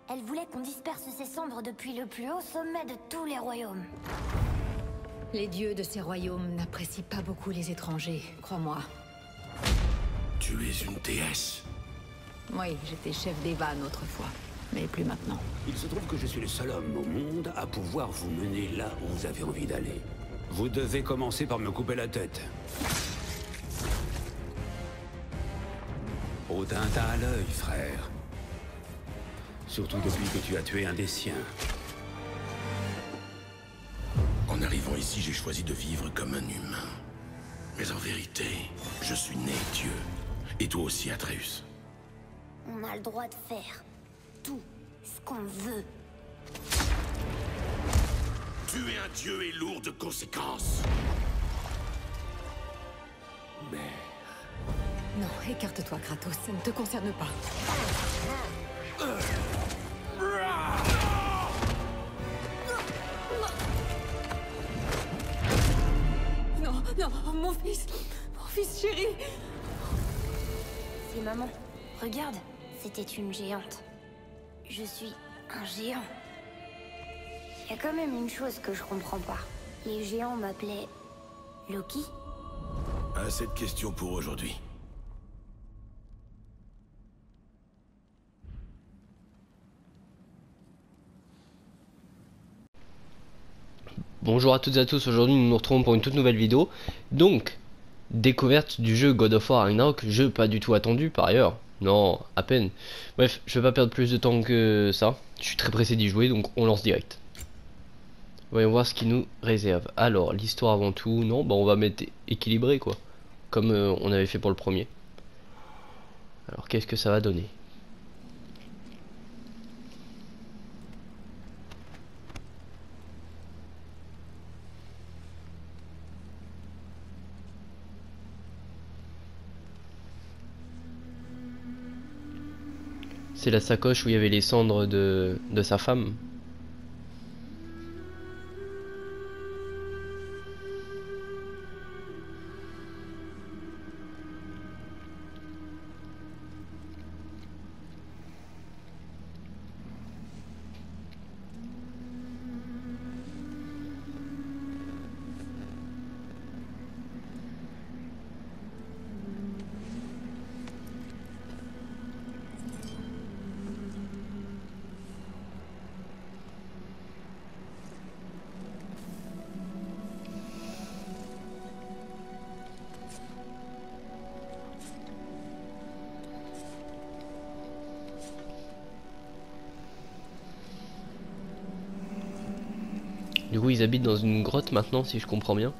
Elle voulait qu'on disperse ces cendres depuis le plus haut sommet de tous les royaumes. Les dieux de ces royaumes n'apprécient pas beaucoup les étrangers, crois-moi. Tu es une déesse. Oui, j'étais chef d'Evan autrefois, mais plus maintenant. Il se trouve que je suis le seul homme au monde à pouvoir vous mener là où vous avez envie d'aller. Vous devez commencer par me couper la tête. Au teint à l'œil, frère. Surtout depuis que tu as tué un des siens. En arrivant ici, j'ai choisi de vivre comme un humain. Mais en vérité, je suis né Dieu. Et toi aussi, Atreus. On a le droit de faire tout ce qu'on veut. Tuer un dieu est lourd de conséquences. Mais... Non, écarte-toi, Kratos, ça ne te concerne pas. Non, non, mon fils chéri. C'est maman. Regarde, c'était une géante. Je suis un géant. Il y a quand même une chose que je comprends pas. Les géants m'appelaient Loki. Assez de questions pour aujourd'hui. Bonjour à toutes et à tous, aujourd'hui nous nous retrouvons pour une toute nouvelle vidéo. Donc, découverte du jeu God of War Ragnarok, jeu pas du tout attendu par ailleurs. Non, à peine. Bref, je vais pas perdre plus de temps que ça. Je suis très pressé d'y jouer, donc on lance direct. Voyons voir ce qui nous réserve. Alors, l'histoire avant tout, non, bah on va mettre équilibré quoi. Comme on avait fait pour le premier. Alors, qu'est-ce que ça va donner ? C'est la sacoche où il y avait les cendres de sa femme. Du coup, ils habitent dans une grotte maintenant, si je comprends bien.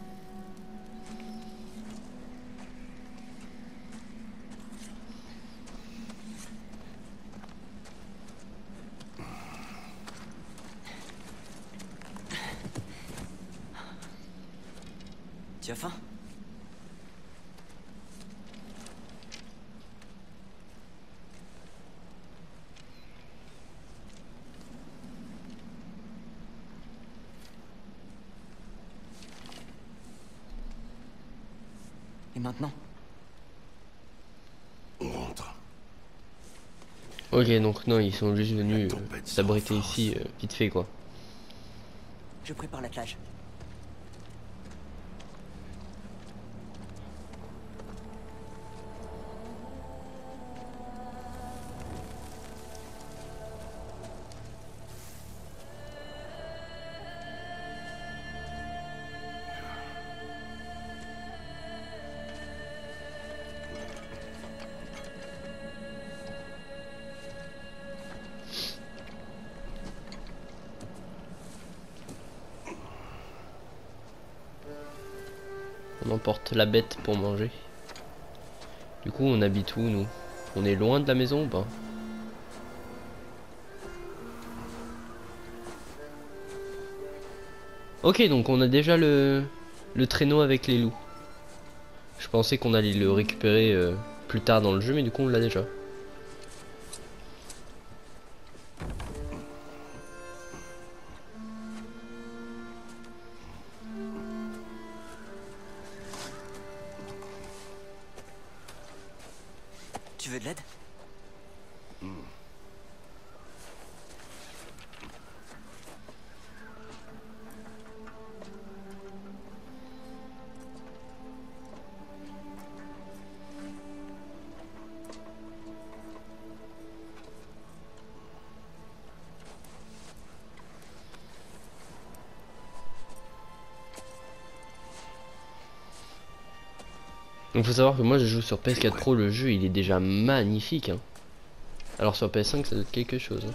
Tu as faim? Et maintenant? On rentre. Ok, donc non, ils sont juste venus s'abriter ici, vite fait quoi. Je prépare l'attelage. On emporte la bête pour manger. Du coup, on habite où nous? On est loin de la maison ou pas? Ok, donc on a déjà le traîneau avec les loups. Je pensais qu'on allait le récupérer plus tard dans le jeu, mais du coup on l'a déjà. Tu veux de l'aide? Donc faut savoir que moi je joue sur PS4 Pro, le jeu il est déjà magnifique hein. Alors sur PS5 ça doit être quelque chose hein.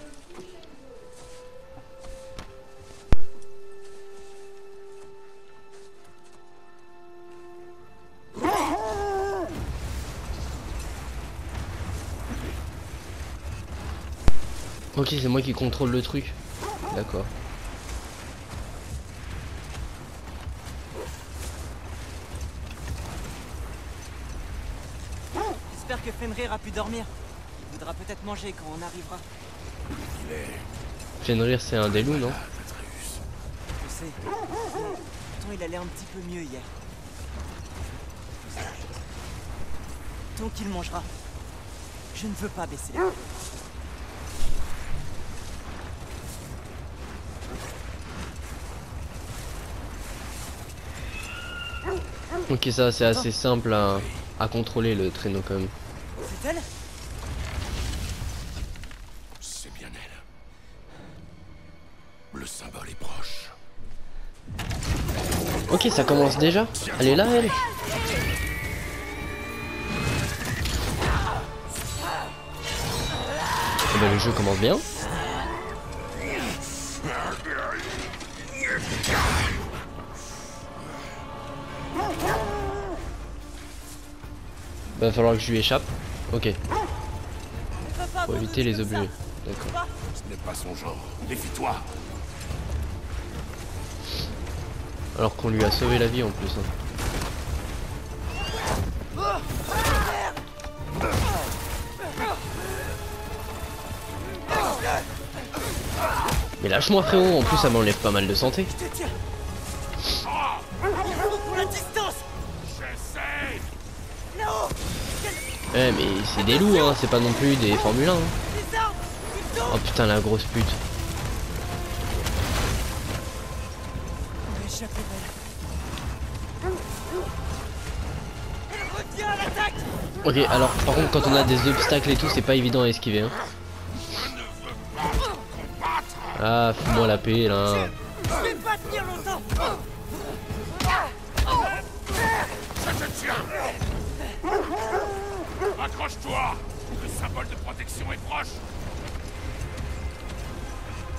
Ok, c'est moi qui contrôle le truc. D'accord. J'espère que Fenrir a pu dormir. Il voudra peut-être manger quand on arrivera. Fenrir c'est un des loups non? Je sais. Pourtant il allait un petit peu mieux hier. Tant qu'il mangera. Je ne veux pas baisser les bras. Ok, ça c'est assez simple à contrôler le traîneau quand même. C'est elle? C'est bien elle. Le symbole est proche. Ok, ça commence déjà. Elle est là elle. Eh ben, le jeu commence bien. Va falloir que je lui échappe. Ok. Faut éviter les objets. D'accord. Ce n'est pas son genre. Défie-toi. Alors qu'on lui a sauvé la vie en plus. Hein. Mais lâche-moi frérot, en plus ça m'enlève pas mal de santé. Je te tiens. Pour la distance. J'essaie. Là-haut. Eh mais c'est des loups hein, c'est pas non plus des Formule 1 hein. Les arbres. Ils tombent. Oh putain la grosse pute. On va échapper belle. Elle revient à l'attaque. Ok alors par contre quand on a des obstacles et tout c'est pas évident à esquiver hein. Ah fous-moi la paix là. Je vais pas tenir longtemps. Je te tiens. Accroche-toi. Le symbole de protection est proche.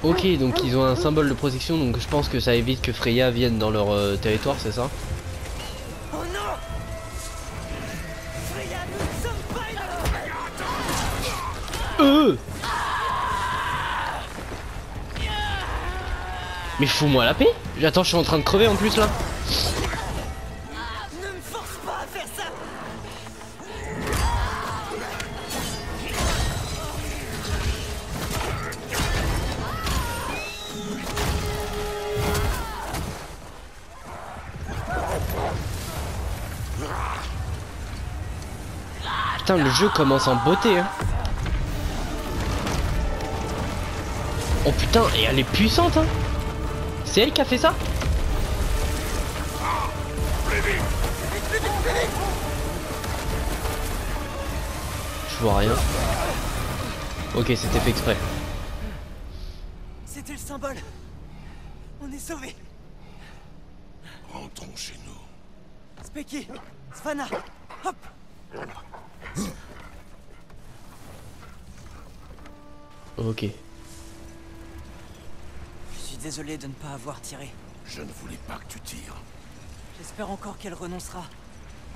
Ok donc ils ont un symbole de protection donc je pense que ça évite que Freya vienne dans leur territoire c'est ça? Oh non. Freya, nous ne sommes pas une... Mais fous-moi la paix. Attends je suis en train de crever en plus là. Ne me force pas à faire ça. Putain le jeu commence en beauté hein. Oh putain et elle est puissante hein. C'est elle qui a fait ça? Je vois rien. Ok c'était fait exprès. C'était le symbole. On est sauvés. Rentrons chez nous. Speki, Svanna, hop. Ok. Je suis désolé de ne pas avoir tiré. Je ne voulais pas que tu tires. J'espère encore qu'elle renoncera.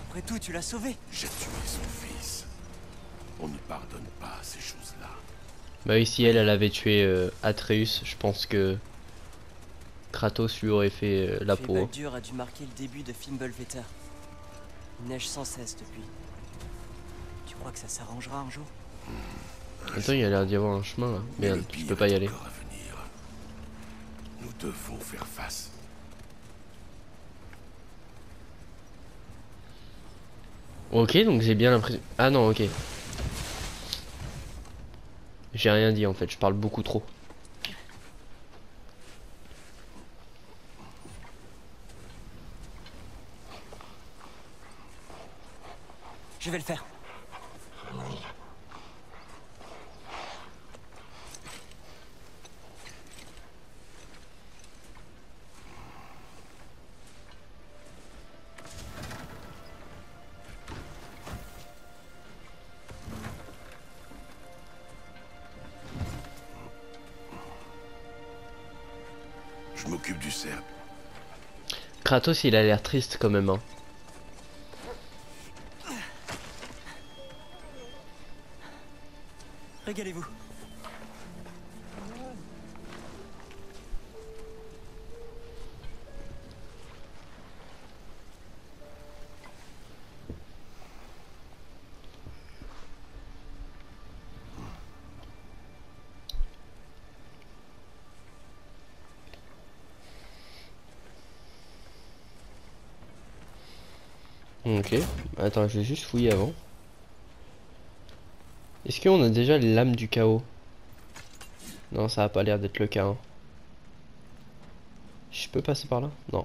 Après tout, tu l'as sauvée. J'ai tué son fils. On ne pardonne pas ces choses-là. Bah oui si elle avait tué Atreus je pense que Kratos lui aurait fait la peau. Baldur a dû marquer le début de Fimbulvetter. Il neige sans cesse depuis. Tu crois que ça s'arrangera un jour? Attends il y a l'air d'y avoir un chemin là. Merde je peux pas y aller. Encore à venir. Nous devons faire face. Ok donc j'ai bien l'impression... Ah non ok. J'ai rien dit en fait, je parle beaucoup trop. Je vais le faire. m'occupe du cerf. Kratos, il a l'air triste quand même, hein. Régalez-vous. Ok, attends, je vais juste fouiller avant. Est-ce qu'on a déjà les lames du chaos? Non, ça a pas l'air d'être le cas, hein. Je peux passer par là? Non.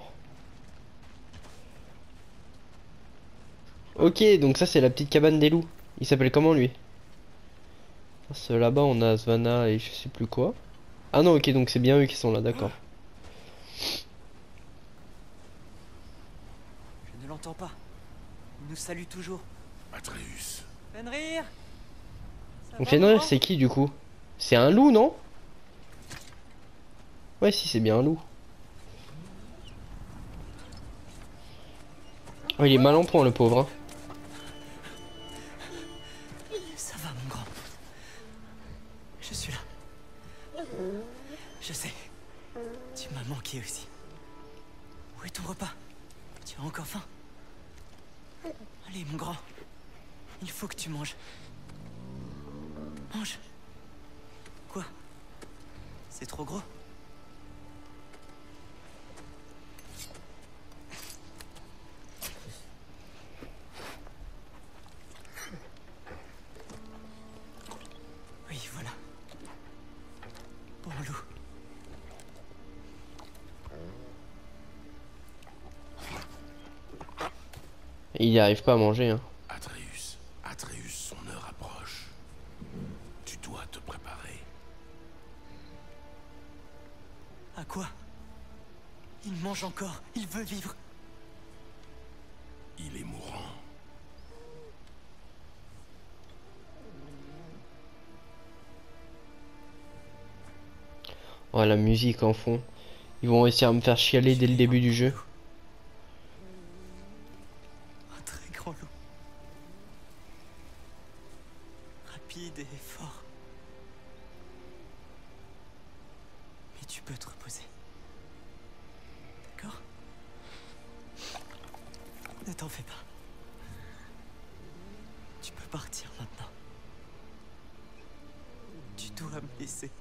Ok, donc ça c'est la petite cabane des loups. Il s'appelle comment lui? Là-bas on a Svanna et je sais plus quoi. Ah non, ok, donc c'est bien eux qui sont là, d'accord. Je ne l'entends pas. Il nous salue toujours. Atreus. Fenrir. Donc Fenrir c'est qui du coup? C'est un loup, non? Ouais, si, c'est bien un loup. Oh, il est mal en point le pauvre, hein. Ça va, mon grand. Je suis là. Je sais. Tu m'as manqué aussi. Où est ton repas? Tu as encore faim? Allez, mon grand. Il faut que tu manges. Mange. Quoi? C'est trop gros? Oui, voilà. Bon loup. Il y arrive pas à manger, hein. Atreus, son heure approche. Tu dois te préparer. À quoi? Il mange encore. Il veut vivre. Il est mourant. Oh, la musique en fond. Ils vont réussir à me faire chialer dès le début du jeu. Un très grand loup. Rapide et fort. Mais tu peux te reposer. D'accord? Ne t'en fais pas. Tu peux partir maintenant. Tu dois me laisser.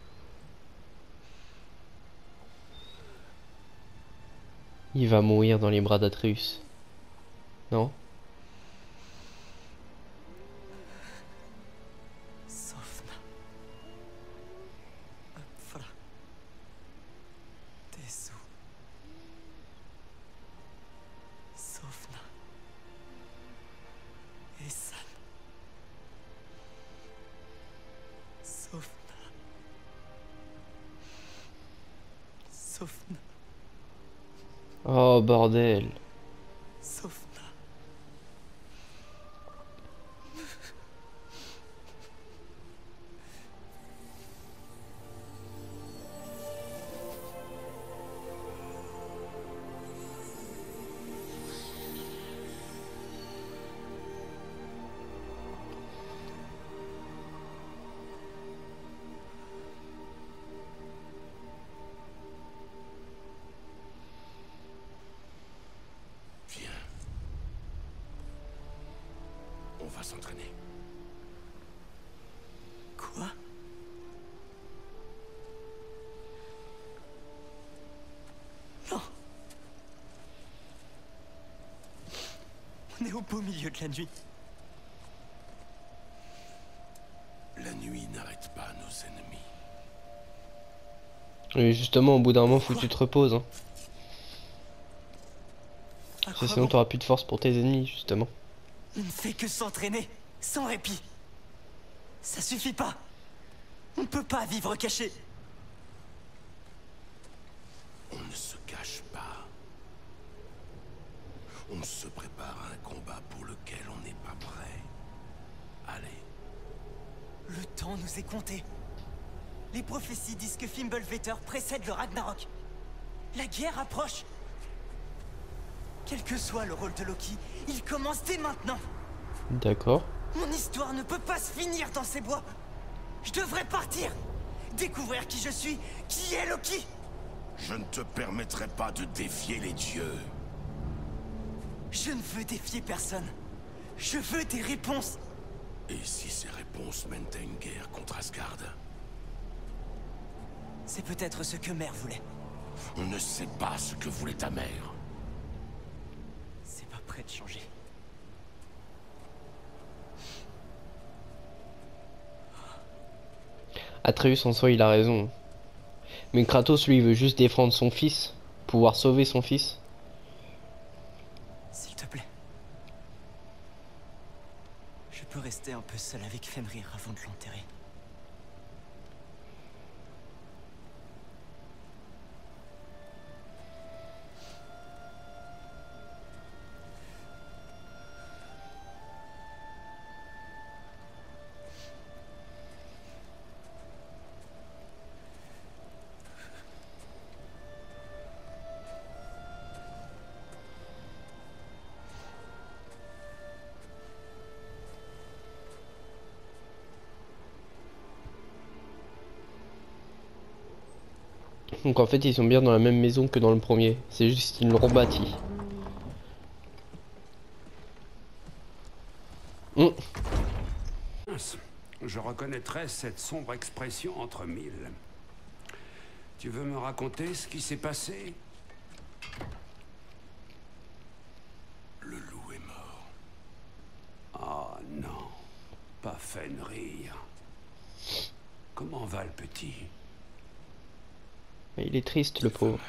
Il va mourir dans les bras d'Atreus. Non? Sofna. Apfra. Tesu. Sofna. Esan. Sofna. Sofna. Oh bordel. Sofna. Viens. On va s'entraîner. Quoi? Non. On est au beau milieu de la nuit. La nuit n'arrête pas nos ennemis. Et justement, au bout d'un moment, faut que tu te reposes, hein. À Parce quoi que sinon, bon? t'auras plus de force pour tes ennemis, justement. On ne fait que s'entraîner, sans répit. Ça suffit pas. On ne peut pas vivre caché. On ne se cache pas. On se prépare à un combat pour lequel on n'est pas prêt. Allez. Le temps nous est compté. Les prophéties disent que Fimbulvetter précède le Ragnarok. La guerre approche. Quel que soit le rôle de Loki, il commence dès maintenant. D'accord. Mon histoire ne peut pas se finir dans ces bois. Je devrais partir. Découvrir qui je suis, qui est Loki. Je ne te permettrai pas de défier les dieux. Je ne veux défier personne. Je veux des réponses. Et si ces réponses mènent à une guerre contre Asgard? C'est peut-être ce que Mère voulait. On ne sait pas ce que voulait ta mère. C'est pas prêt de changer. Atreus en soi il a raison. Mais Kratos lui veut juste défendre son fils, pouvoir sauver son fils. S'il te plaît. Je peux rester un peu seul avec Fenrir avant de l'enterrer. Donc en fait ils sont bien dans la même maison que dans le premier. C'est juste qu'ils l'ont rebâti. Mince, je reconnaîtrais cette sombre expression entre mille. Tu veux me raconter ce qui s'est passé? Le loup est mort. Ah non, pas Fenrir. Comment va le petit? Il est triste le pauvre.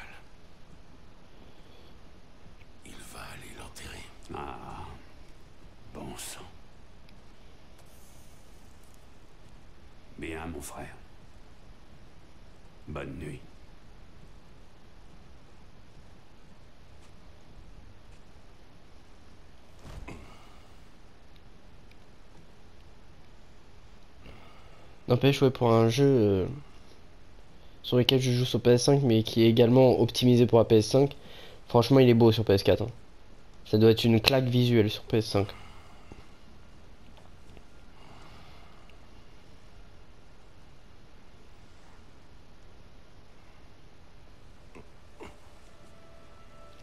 Il va aller l'enterrer. Ah, bon sang. Bien, mon frère. Bonne nuit. N'empêche, ouais, pour un jeu sur lequel je joue sur PS5 mais qui est également optimisé pour la PS5, franchement il est beau sur PS4. Hein. Ça doit être une claque visuelle sur PS5.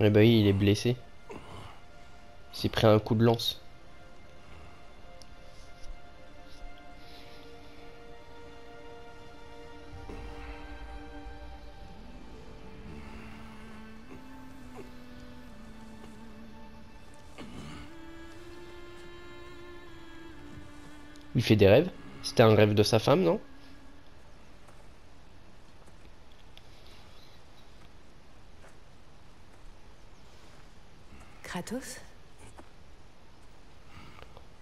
Eh bah oui, il est blessé. Il s'est pris un coup de lance. Il fait des rêves. C'était un rêve de sa femme, non? Kratos?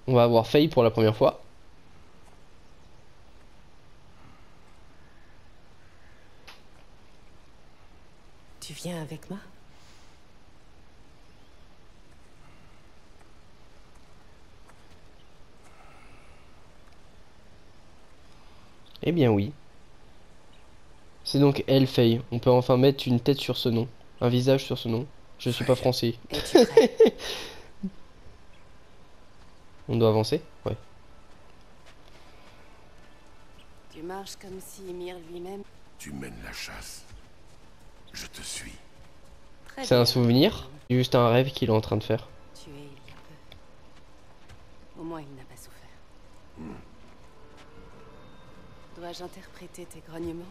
On va avoir Faye pour la première fois. Tu viens avec moi? Eh bien oui. C'est donc elle, Faye. On peut enfin mettre une tête sur ce nom. Un visage sur ce nom. Je suis pas français. Es-tu prêt? On doit avancer? Ouais. Tu marches comme si Ymir lui-même... Tu mènes la chasse. Je te suis. Très C'est un bien. souvenir? Juste un rêve qu'il est en train de faire. Tué il y a peu. Au moins il n'a pas souffert. Dois-je interpréter tes grognements?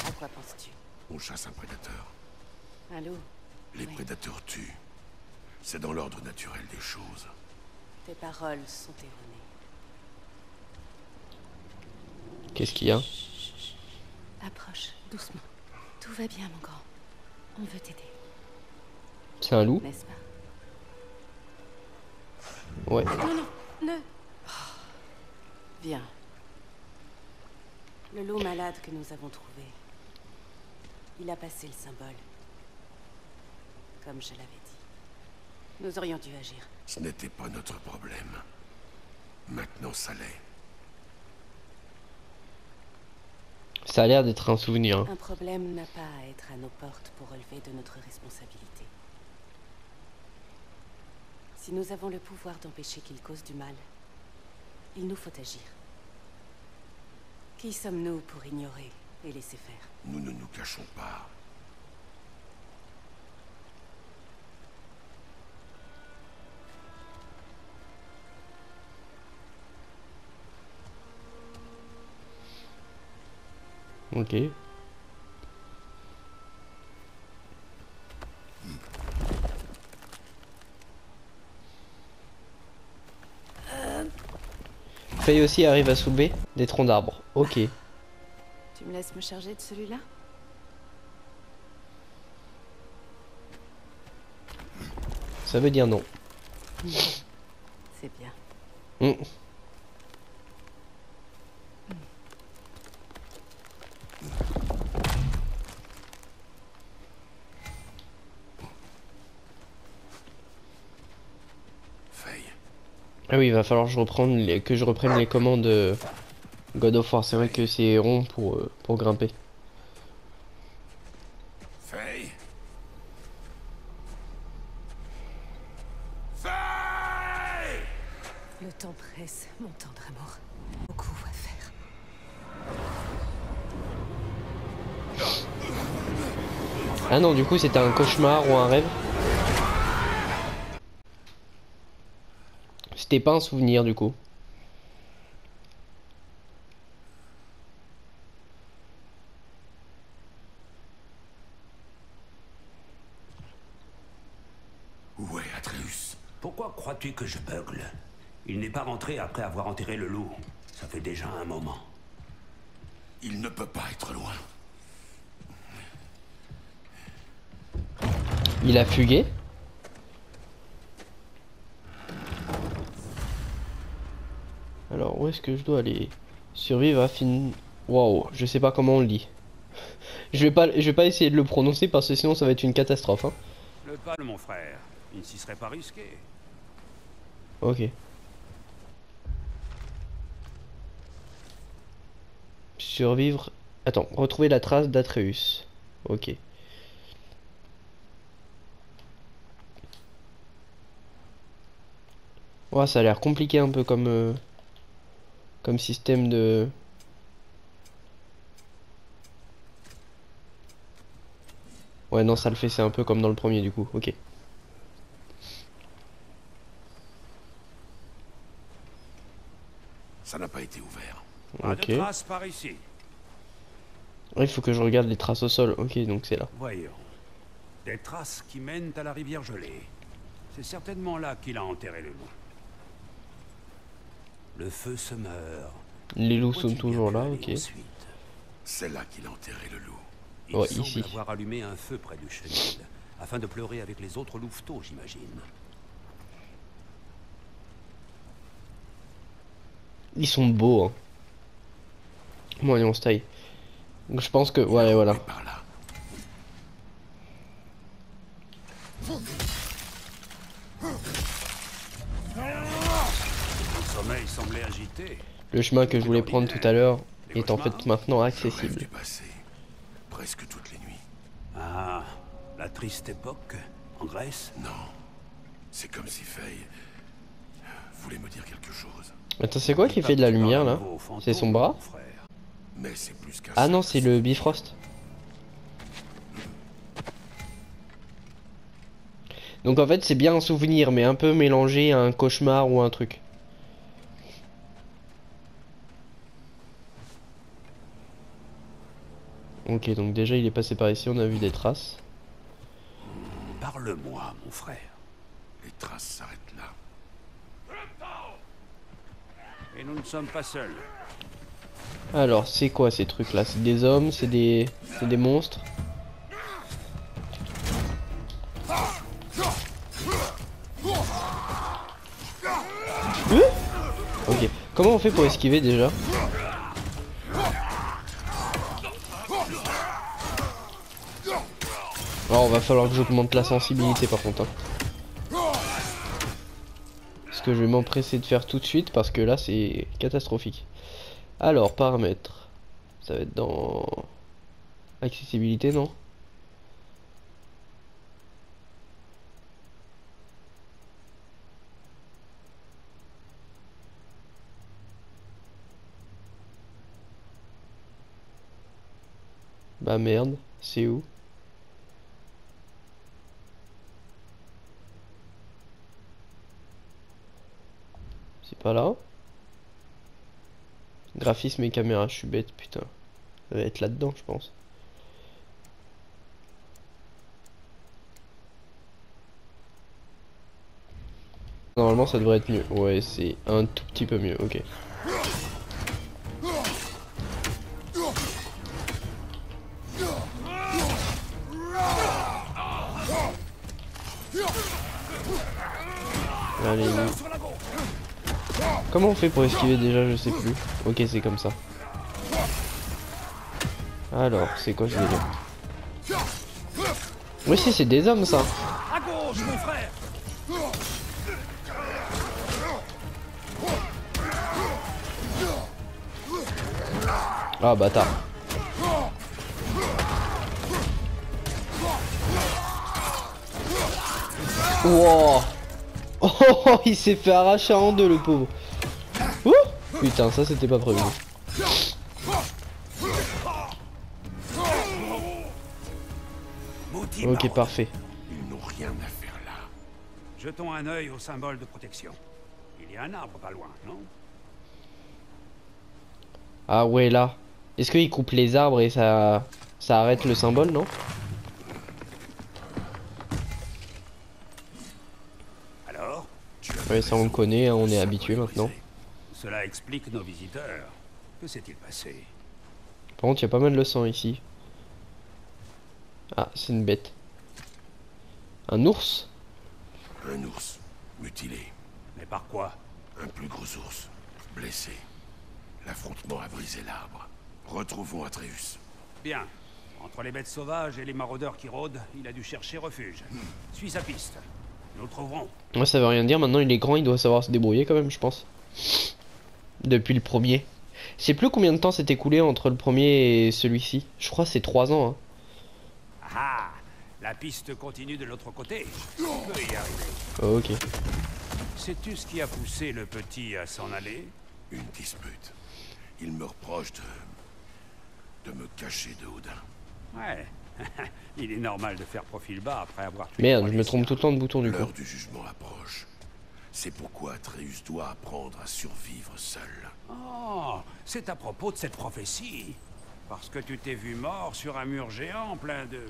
À quoi penses-tu? On chasse un prédateur. Un loup? Les Oui. prédateurs tuent. C'est dans l'ordre naturel des choses. Tes paroles sont erronées. Qu'est-ce qu'il y a? Chut. Approche, doucement. Tout va bien, mon grand. On veut t'aider, C'est un loup? n'est-ce pas? Ouais. Ne... Bien. Le loup malade que nous avons trouvé. Il a passé le symbole. Comme je l'avais dit. Nous aurions dû agir. Ce n'était pas notre problème. Maintenant, ça l'est. Ça a l'air d'être un souvenir. Hein. Un problème n'a pas à être à nos portes pour relever de notre responsabilité. Si nous avons le pouvoir d'empêcher qu'il cause du mal, il nous faut agir. Qui sommes-nous pour ignorer et laisser faire? Nous ne nous cachons pas. Ok. Faye aussi arrive à soulever des troncs d'arbres. Ok. Tu me laisses me charger de celui-là? Ça veut dire non. C'est bien. Mm. Faye. Ah oui, il va falloir que je reprenne les commandes God of War. C'est vrai que c'est rond pour grimper. Faye. Faye. Le temps presse, mon tendre amour. Beaucoup à faire. Ah non, du coup c'était un cauchemar ou un rêve. C'était pas un souvenir du coup. Où est Atreus? Pourquoi crois-tu que je bugle? Il n'est pas rentré après avoir enterré le loup. Ça fait déjà un moment. Il ne peut pas être loin. Il a fugué. Alors où est-ce que je dois aller? Survivre à fin... Waouh, je sais pas comment on le dit. Je vais pas essayer de le prononcer parce que sinon ça va être une catastrophe. Hein. Le pal, mon frère. Il ne s'y serait pas risqué. Ok. Survivre... Attends, retrouver la trace d'Atreus. Ok. Ouais, ça a l'air compliqué un peu comme système de... Ouais, non, ça le fait, c'est un peu comme dans le premier du coup, ok. Ça n'a pas été ouvert. Pas Ok. de traces par ici. Ouais, il faut que je regarde les traces au sol, ok, donc c'est là. Voyons. Des traces qui mènent à la rivière gelée. C'est certainement là qu'il a enterré le loup. Le feu se meurt. Les loups Faut-il sont toujours bien là, aller ok. ensuite? C'est là qu'il a enterré le loup. Il Ouais, semble ici. avoir allumé un feu près du chenil, afin de pleurer avec les autres louveteaux, j'imagine. Ils sont beaux, hein. Bon, allez, on se taille. Donc je pense que... Ouais, voilà. Et par là. Le sommeil semblait agité. Le chemin que je voulais prendre tout à l'heure est en fait maintenant Je rêve accessible. du passé. Presque toutes les nuits. Ah, la triste époque, en Grèce. Non. C'est comme si Faye voulait me dire quelque chose. Attends, c'est quoi qui fait de la lumière là? C'est son bras? Mais c'est plus qu'un Ah non, simple c'est le Bifrost. Donc en fait c'est bien un souvenir mais un peu mélangé à un cauchemar ou un truc. Ok, donc déjà il est passé par ici, on a vu des traces. Parle-moi, mon frère. Les traces s'arrêtent là. Et nous ne sommes pas seuls. Alors c'est quoi ces trucs là? C'est des hommes, c'est des monstres. Ok, comment on fait pour esquiver déjà? Alors va falloir que j'augmente la sensibilité par contre. Hein. Ce que je vais m'empresser de faire tout de suite parce que là c'est catastrophique. Alors paramètres. Ça va être dans... accessibilité, non? Bah merde, c'est où? C'est pas là? Graphisme et caméra, je suis bête, putain. Ça va être là-dedans, je pense. Normalement, ça devrait être mieux. Ouais, c'est un tout petit peu mieux, ok. Allez. Comment on fait pour esquiver déjà? Je sais plus. Ok, c'est comme ça. Alors, c'est quoi ce délire? Oui, si, c'est des hommes, ça. À gauche, mon frère. Ah, bâtard. Wow. Oh, il s'est fait arracher en deux, le pauvre. Ouh, putain, ça c'était pas prévu. Ok, parfait. Ils n'ont rien à faire là. Jetons un œil au symbole de protection. Il y a un arbre pas loin, non? Ah ouais, là. Est-ce qu'il coupe les arbres et ça arrête le symbole, non? Alors? Ouais, ça on le connaît, hein, on est habitué maintenant. Cela explique nos visiteurs. Que s'est-il passé? Par contre, il y a pas mal de sang ici. Ah, c'est une bête. Un ours? Un ours, mutilé. Mais par quoi? Un plus gros ours, blessé. L'affrontement a brisé l'arbre. Retrouvons Atreus. Bien. Entre les bêtes sauvages et les maraudeurs qui rôdent, il a dû chercher refuge. Suis sa piste. Nous le trouverons. Moi, ça veut rien dire. Maintenant, il est grand, il doit savoir se débrouiller quand même, je pense. Depuis le premier. Je sais plus combien de temps s'est écoulé entre le premier et celui-ci. Je crois que c'est 3 ans. Hein. Ah, la piste continue de l'autre côté. On peut y arriver. Oh, ok. Sais-tu ce qui a poussé le petit à s'en aller? Une dispute. Il me reproche de me cacher de Odin. Ouais. Il est normal de faire profil bas après avoir tué. Merde, je me trompe tout le temps de bouton du coup. L'heure du jugement approche. C'est pourquoi Atreus doit apprendre à survivre seul. Oh, c'est à propos de cette prophétie. Parce que tu t'es vu mort sur un mur géant plein de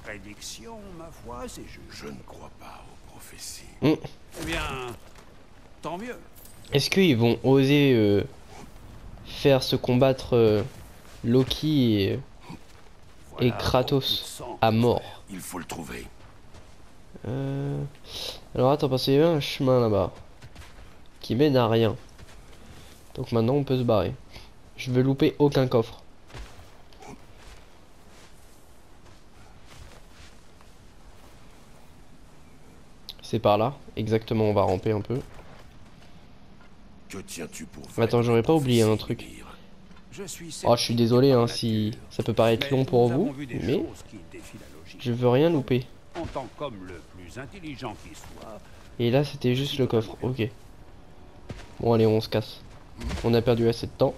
prédictions, ma foi, c'est juste. Je ne crois pas aux prophéties. Eh bien, tant mieux. Est-ce qu'ils vont oser faire se combattre Loki et Kratos à mort? Il faut le trouver. Alors attends, parce qu'il y avait un chemin là-bas qui mène à rien. Donc maintenant on peut se barrer. Je veux louper aucun coffre. C'est par là, exactement, on va ramper un peu. Que tiens-tu pour Attends, j'aurais pas oublié un truc. Oh, je suis désolé hein, si ça peut paraître long pour vous, mais je veux rien louper. En tant qu'homme le plus intelligent qui soit. Et là, c'était juste le coffre, ok. Bon, allez, on se casse. On a perdu assez de temps.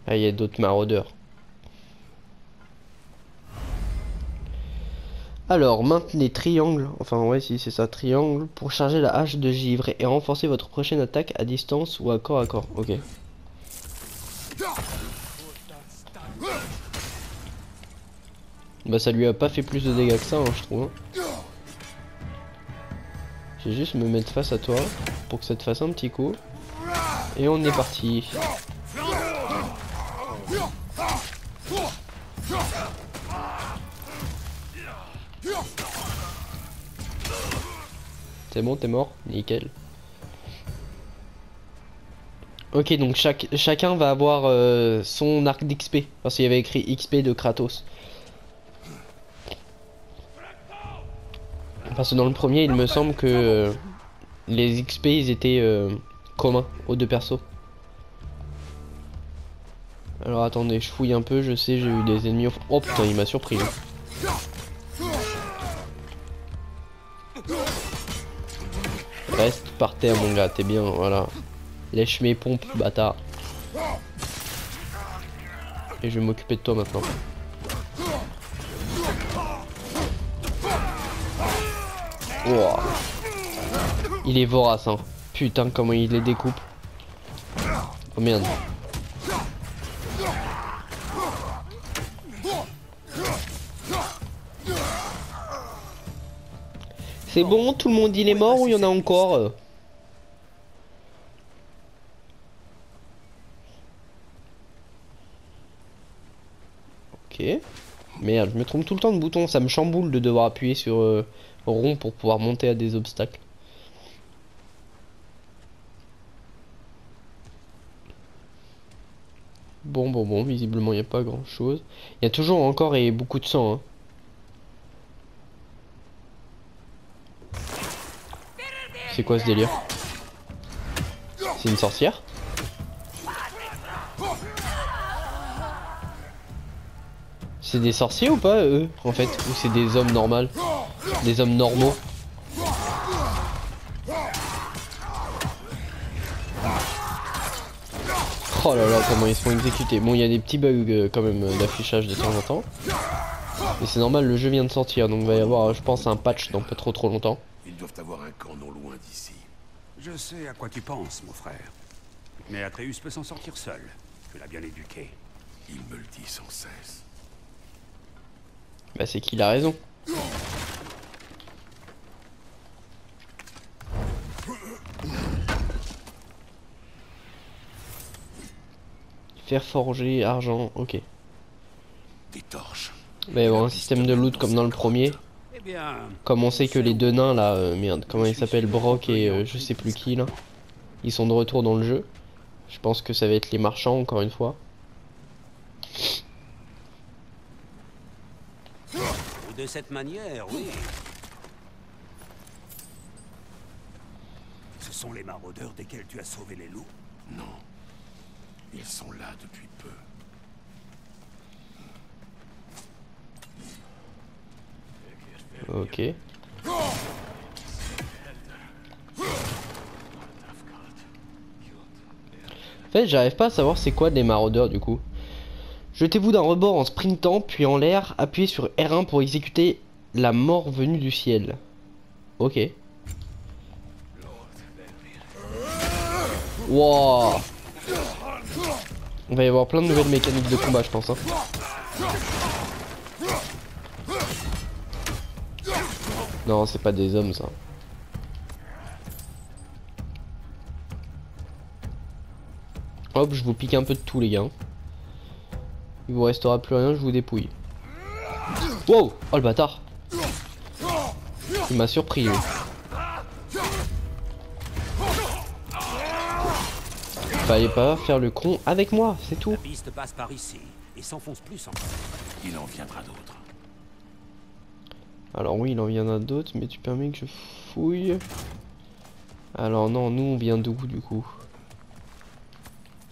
Ah, il y a d'autres maraudeurs. Alors, maintenez triangle, enfin ouais si c'est ça, triangle, pour charger la hache de givre et renforcer votre prochaine attaque à distance ou à corps, ok. Bah ça lui a pas fait plus de dégâts que ça, hein, je trouve. Hein. Je vais juste me mettre face à toi pour que ça te fasse un petit coup. Et on est parti. C'est bon, t'es mort? Nickel. Ok, donc chacun va avoir son arc d'XP. Parce qu'il y avait écrit XP de Kratos. Parce que dans le premier, il me semble que les XP, ils étaient communs aux deux persos. Alors attendez, je fouille un peu, je sais, j'ai eu des ennemis au fond. Oh putain, il m'a surpris. Reste par terre mon gars, t'es bien, voilà. Lèche mes pompes, bâtard. Et je vais m'occuper de toi maintenant. Wow. Il est vorace hein. Putain comment il les découpe. Oh merde. C'est bon, tout le monde il est mort ou il y en a encore? Ok. Merde, je me trompe tout le temps de bouton, ça me chamboule de devoir appuyer sur rond pour pouvoir monter à des obstacles. Bon, visiblement il n'y a pas grand chose. Il y a toujours encore et beaucoup de sang. Hein. C'est quoi ce délire? C'est une sorcière? C'est des sorciers ou pas eux en fait? Ou c'est des hommes normaux? Des hommes normaux? Oh là là comment ils se font exécuter. Bon il y a des petits bugs quand même d'affichage de temps en temps. Mais c'est normal, le jeu vient de sortir donc il va y avoir je pense un patch dans pas trop longtemps. Ils doivent avoir un camp non loin d'ici. Je sais à quoi tu penses, mon frère. Mais Atreus peut s'en sortir seul. Tu l'as bien éduqué. Il me le dit sans cesse. Bah c'est qu'il a raison. Faire forger, argent, ok. Des torches. Il va y avoir un système de loot comme dans le premier. Eh bien, Comme on sait que les deux nains là, merde, comment ils s'appellent, Brock et je sais plus qui là. Ils sont de retour dans le jeu. Je pense que ça va être les marchands encore une fois. de cette manière, oui. Ce sont les maraudeurs desquels tu as sauvé les loups? Non. Ils sont là depuis peu. Ok. En fait, j'arrive pas à savoir c'est quoi des maraudeurs du coup. Jetez-vous d'un rebord en sprintant, puis en l'air, appuyez sur R1 pour exécuter la mort venue du ciel. Ok. Wow. On va y avoir plein de nouvelles mécaniques de combat, je pense. Hein. Non, c'est pas des hommes, ça. Hop, je vous pique un peu de tout, les gars. Il vous restera plus rien, je vous dépouille. Wow! Oh, le bâtard! Il m'a surpris, lui. Fallait pas faire le con avec moi, c'est tout. La piste passe par ici et s'enfonce plus encore. Il en viendra d'autres. Alors oui, il en viendra d'autres, mais tu permets que je fouille. Alors non, nous on vient d'où du coup?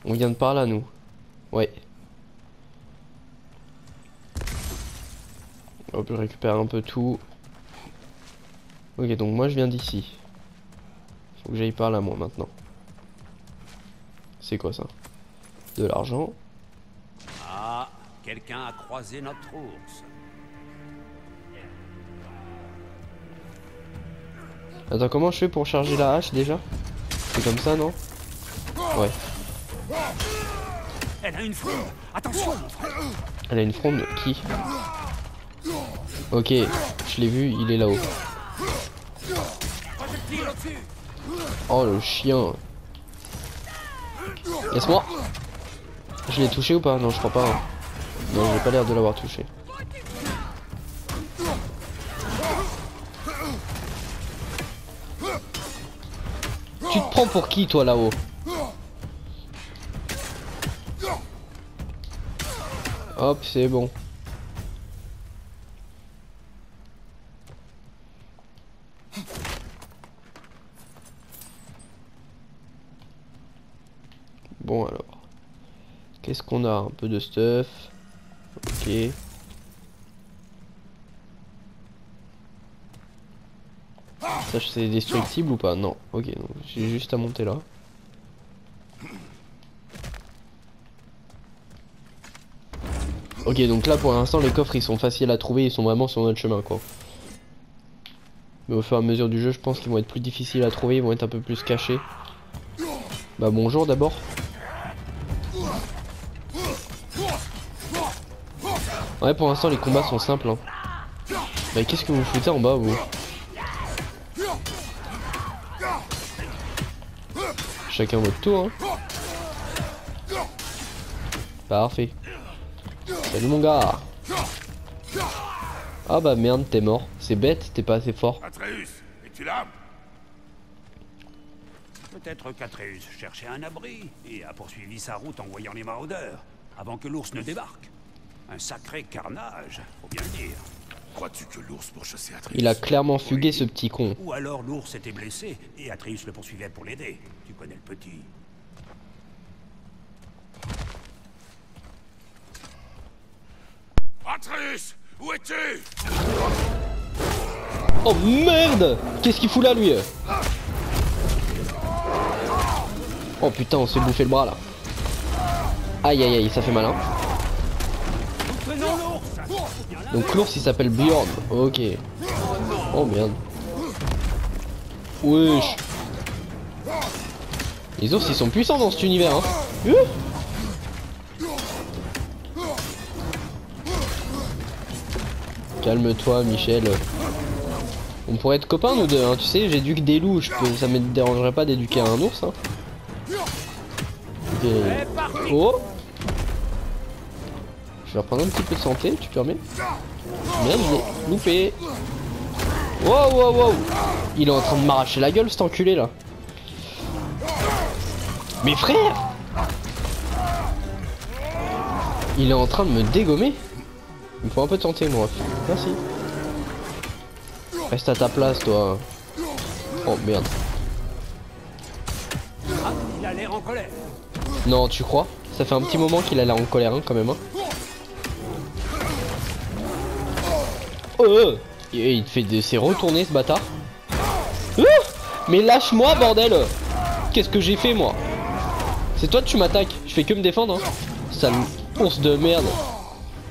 On vient de par là, nous. Ouais. Hop, je récupère un peu tout. Ok, donc moi je viens d'ici. Faut que j'aille par là, moi, maintenant. C'est quoi ça? De l'argent. Ah, quelqu'un a croisé notre ours. Attends, comment je fais pour charger la hache déjà? C'est comme ça, non? Ouais. Elle a une fronde. Attention, mon frère. Elle a une fronde. Qui? Ok, je l'ai vu, il est là-haut. Oh le chien. Laisse-moi. Je l'ai touché ou pas? Non, je crois pas. Hein. Non, j'ai pas l'air de l'avoir touché. Tu te prends pour qui toi là-haut? Hop, c'est bon. Bon alors. Qu'est-ce qu'on a? Un peu de stuff. Ok. Ça c'est destructible ou pas? Non. Ok, donc j'ai juste à monter là. Ok, donc là pour l'instant les coffres ils sont faciles à trouver, ils sont vraiment sur notre chemin quoi. Mais au fur et à mesure du jeu je pense qu'ils vont être plus difficiles à trouver, ils vont être un peu plus cachés. Bah bonjour d'abord. Ouais, pour l'instant les combats sont simples hein. Bah qu'est-ce que vous foutez en bas vous? Chacun votre tour hein. Parfait. Salut mon gars. Ah bah merde, t'es mort. C'est bête, t'es pas assez fort. Atreus, es-tu là? Peut-être qu'Atreus cherchait un abri et a poursuivi sa route en voyant les maraudeurs, avant que l'ours ne débarque. Un sacré carnage, faut bien le dire. Crois-tu que l'ours pourchassait Atreus? Il a clairement fugué ce petit con. Ou alors l'ours était blessé et Atreus le poursuivait pour l'aider. Tu connais le petit. Atreus, où es-tu? Oh merde! Qu'est-ce qu'il fout là lui? Oh putain, on s'est bouffé le bras là. Aïe aïe aïe, ça fait mal hein. Donc l'ours il s'appelle Bjorn. Ok. Oh merde. Wesh. Les ours ils sont puissants dans cet univers hein. Calme-toi Michel. On pourrait être copains nous deux hein. Tu sais j'éduque des loups. Ça me dérangerait pas d'éduquer un ours hein. Ok. Oh. Je vais reprendre un petit peu de santé, tu permets? Merde, je l'ai loupé. Wow, wow, wow. Il est en train de m'arracher la gueule, cet enculé là. Mais frère! Il est en train de me dégommer. Il me faut un peu de santé, moi. Merci. Reste à ta place, toi. Oh merde. Ah, il a l'air en colère. Non, tu crois? Ça fait un petit moment qu'il a l'air en colère, hein, quand même. Hein. Il te fait s'est retourné ce bâtard. Mais lâche-moi bordel. Qu'est-ce que j'ai fait moi? C'est toi que tu m'attaques. Je fais que me défendre hein. Sale ours de merde.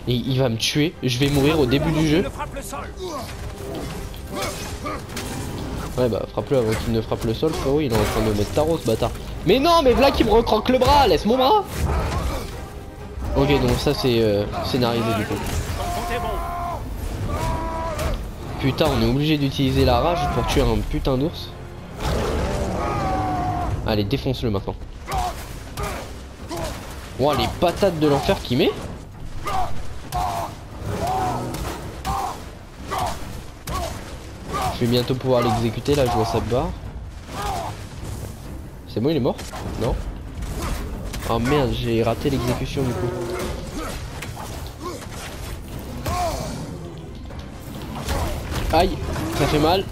Et il va me tuer. Je vais mourir au début du jeu. Ouais bah frappe-le avant qu'il ne frappe le sol frérot. Il est en train de mettre tarot ce bâtard. Mais non mais voilà qui me recroque le bras. Laisse mon bras. Ok donc ça c'est scénarisé du coup. Putain, on est obligé d'utiliser la rage pour tuer un putain d'ours. Allez, défonce-le maintenant. Wow, les patates de l'enfer qu'il met. Je vais bientôt pouvoir l'exécuter, là, je vois sa barre. C'est bon, il est mort? Non? Oh merde, j'ai raté l'exécution du coup. Aïe, ça fait mal.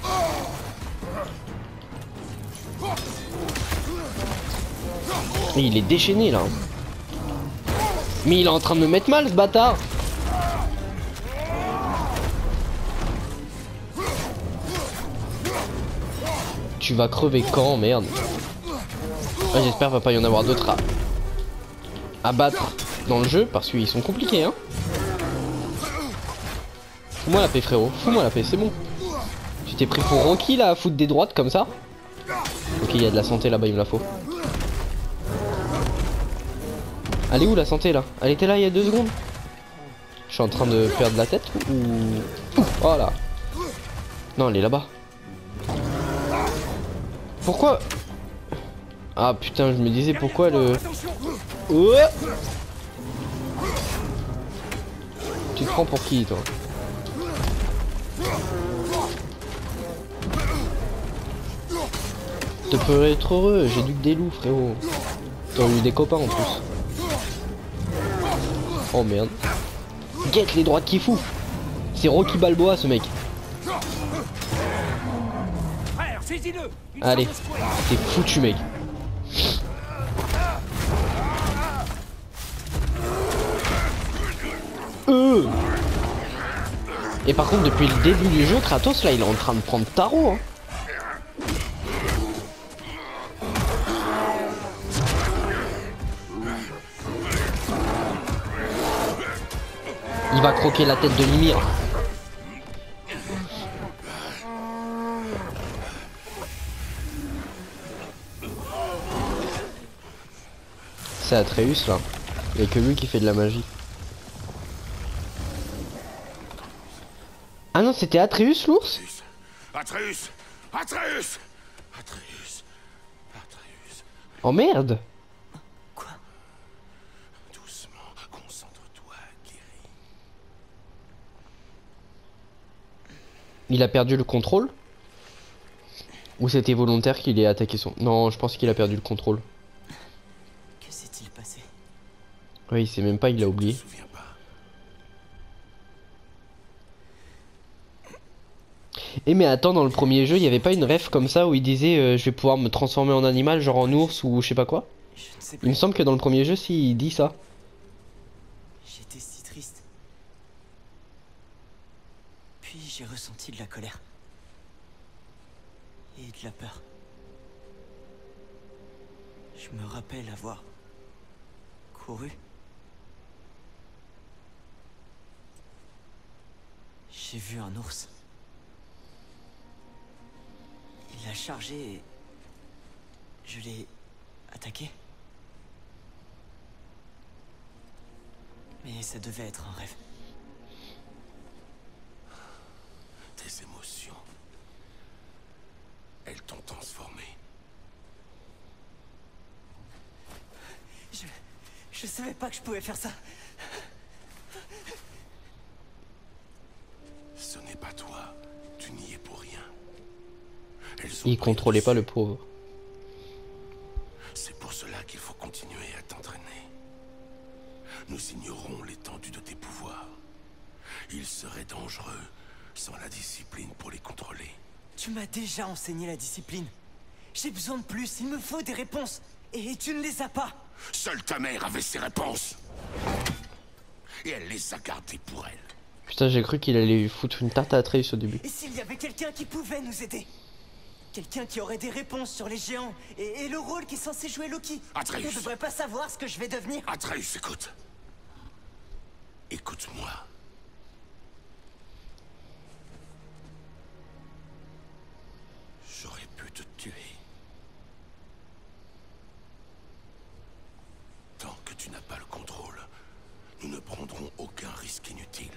Et il est déchaîné là. Mais il est en train de me mettre mal ce bâtard. Tu vas crever quand, merde. Ah, j'espère qu'il va pas y en avoir d'autres à battre dans le jeu parce qu'ils sont compliqués hein. Fous-moi la paix frérot, fous-moi la paix, c'est bon. Tu t'es pris pour Rocky là à foutre des droites comme ça. Ok, il y a de la santé là-bas, il me la faut. Elle est où la santé là? Elle était là il y a 2 secondes. Je suis en train de perdre la tête ou... Oh là. Non, elle est là-bas. Pourquoi? Ah putain, je me disais pourquoi le... Oh, tu te prends pour qui toi? Te ferais être heureux, j'éduque des loups frérot. T'as eu des copains en plus. Oh merde. Guette les droites qu'il fout. C'est Rocky Balboa ce mec. Frère, saisis-le. Allez, t'es foutu mec. Et par contre depuis le début du jeu, Kratos là il est en train de prendre tarot hein. Il va croquer la tête de Ymir. C'est Atreus là. Il n'y a que lui qui fait de la magie. Ah non, c'était Atreus l'ours? Atreus! Atreus! Atreus! Atreus! Oh merde! Quoi? Doucement, concentre-toi, Kiri. Il a perdu le contrôle? Ou c'était volontaire qu'il ait attaqué son... Non, je pense qu'il a perdu le contrôle. Que s'est-il passé? Oui, il sait même pas, il l'a oublié. Je me souviens pas. Eh mais attends, dans le premier jeu, il y avait pas une ref comme ça où il disait je vais pouvoir me transformer en animal, genre en ours ou je sais pas quoi? Je ne sais Il plus. me semble que dans le premier jeu, si, il dit ça. J'étais si triste. Puis j'ai ressenti de la colère. Et de la peur. Je me rappelle avoir couru. J'ai vu un ours. Il a chargé et je l'ai attaqué. Mais ça devait être un rêve. Tes émotions. Elles t'ont transformé. Je savais pas que je pouvais faire ça. Ce n'est pas toi. Tu n'y es pour rien. Elles ont Il pris contrôlait le pas le dessus. pauvre. C'est pour cela qu'il faut continuer à t'entraîner. Nous ignorons l'étendue de tes pouvoirs. Il serait dangereux sans la discipline pour les contrôler. Tu m'as déjà enseigné la discipline. J'ai besoin de plus, il me faut des réponses. Et tu ne les as pas. Seule ta mère avait ses réponses. Et elle les a gardées pour elle. Putain, j'ai cru qu'il allait foutre une tarte à Atreus au début. Et s'il y avait quelqu'un qui pouvait nous aider? Quelqu'un qui aurait des réponses sur les géants et le rôle qu'est censé jouer Loki. Atreus. On devrait pas savoir ce que je vais devenir. Atreus, écoute. Écoute-moi. J'aurais pu te tuer. Tant que tu n'as pas le contrôle, nous ne prendrons aucun risque inutile.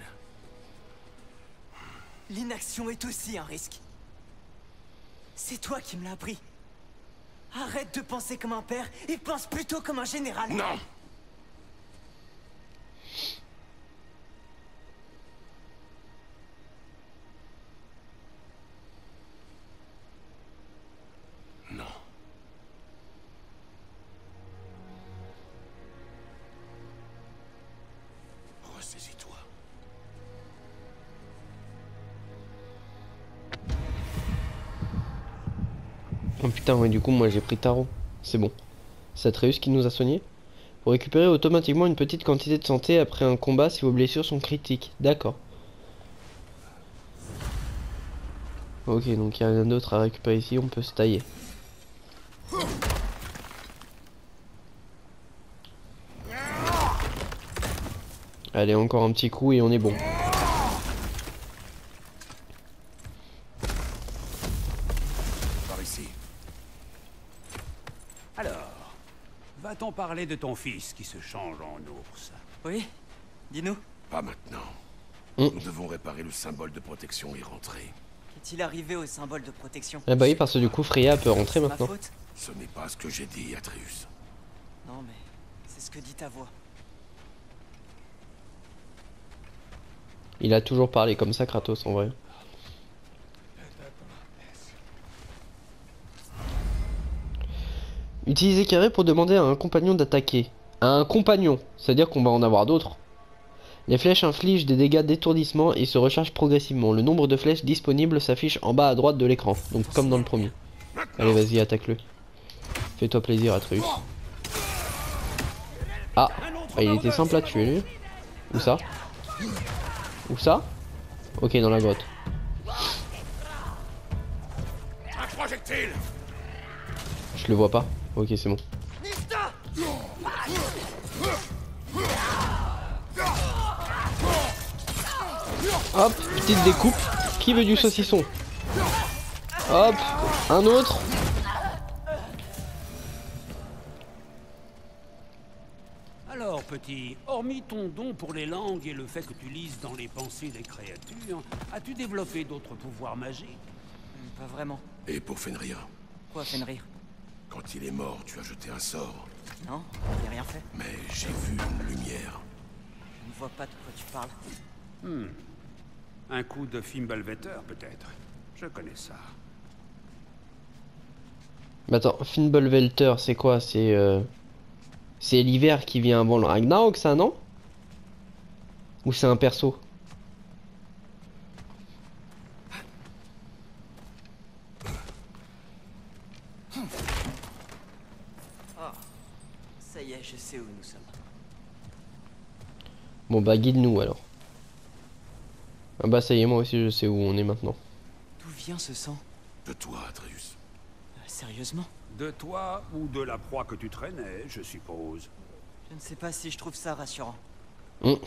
L'inaction est aussi un risque. C'est toi qui me l'as appris. Arrête de penser comme un père et pense plutôt comme un général. Non! Non. Ressaisis-toi. Oh putain, ouais, du coup, moi j'ai pris tarot. C'est bon. C'est Atreus qui nous a soignés. Vous récupérez automatiquement une petite quantité de santé après un combat si vos blessures sont critiques. D'accord. Ok, donc il n'y a rien d'autre à récupérer ici, on peut se tailler. Allez, encore un petit coup et on est bon. Par ici. Alors, va-t-on parler de ton fils qui se change en ours? Oui? Dis-nous. Pas maintenant. Mm. Nous devons réparer le symbole de protection et rentrer. Qu'est-il arrivé au symbole de protection? Ah bah oui, parce que du coup Freya peut rentrer C'est ma maintenant. faute? Ce n'est pas ce que j'ai dit, Atreus. Non, mais c'est ce que dit ta voix. Il a toujours parlé comme ça, Kratos, en vrai. Utilisez carré pour demander à un compagnon d'attaquer. À un compagnon, c'est-à-dire qu'on va en avoir d'autres. Les flèches infligent des dégâts d'étourdissement et se rechargent progressivement. Le nombre de flèches disponibles s'affiche en bas à droite de l'écran. Donc comme dans le premier. Allez, vas-y, attaque-le. Fais-toi plaisir, Atreus. Ah, il était simple à tuer, lui. Où ça? Où ça? Ok, dans la grotte. Un projectile. Je le vois pas. Ok, c'est bon. Hop, petite découpe. Qui veut du saucisson? Hop, un autre. Alors, petit, hormis ton don pour les langues et le fait que tu lises dans les pensées des créatures, as-tu développé d'autres pouvoirs magiques? Pas vraiment. Et pour Fenrir, Quoi, Fenrir? quand il est mort, tu as jeté un sort. Non, j'ai rien fait. Mais j'ai vu une lumière. Je ne vois pas de quoi tu parles. Un coup de Fimbulvetter, peut-être. Je connais ça. Mais attends, Fimbulvelter, c'est quoi? C'est l'hiver qui vient avant le Ragnarok, ça, non? Ou c'est un perso? Ça y est, je sais où nous sommes. Bon bah guide-nous alors. Ah bah ça y est, moi aussi je sais où on est maintenant. D'où vient ce sang? De toi, Atreus. Sérieusement? De toi ou de la proie que tu traînais, je suppose. Je ne sais pas si je trouve ça rassurant. Bah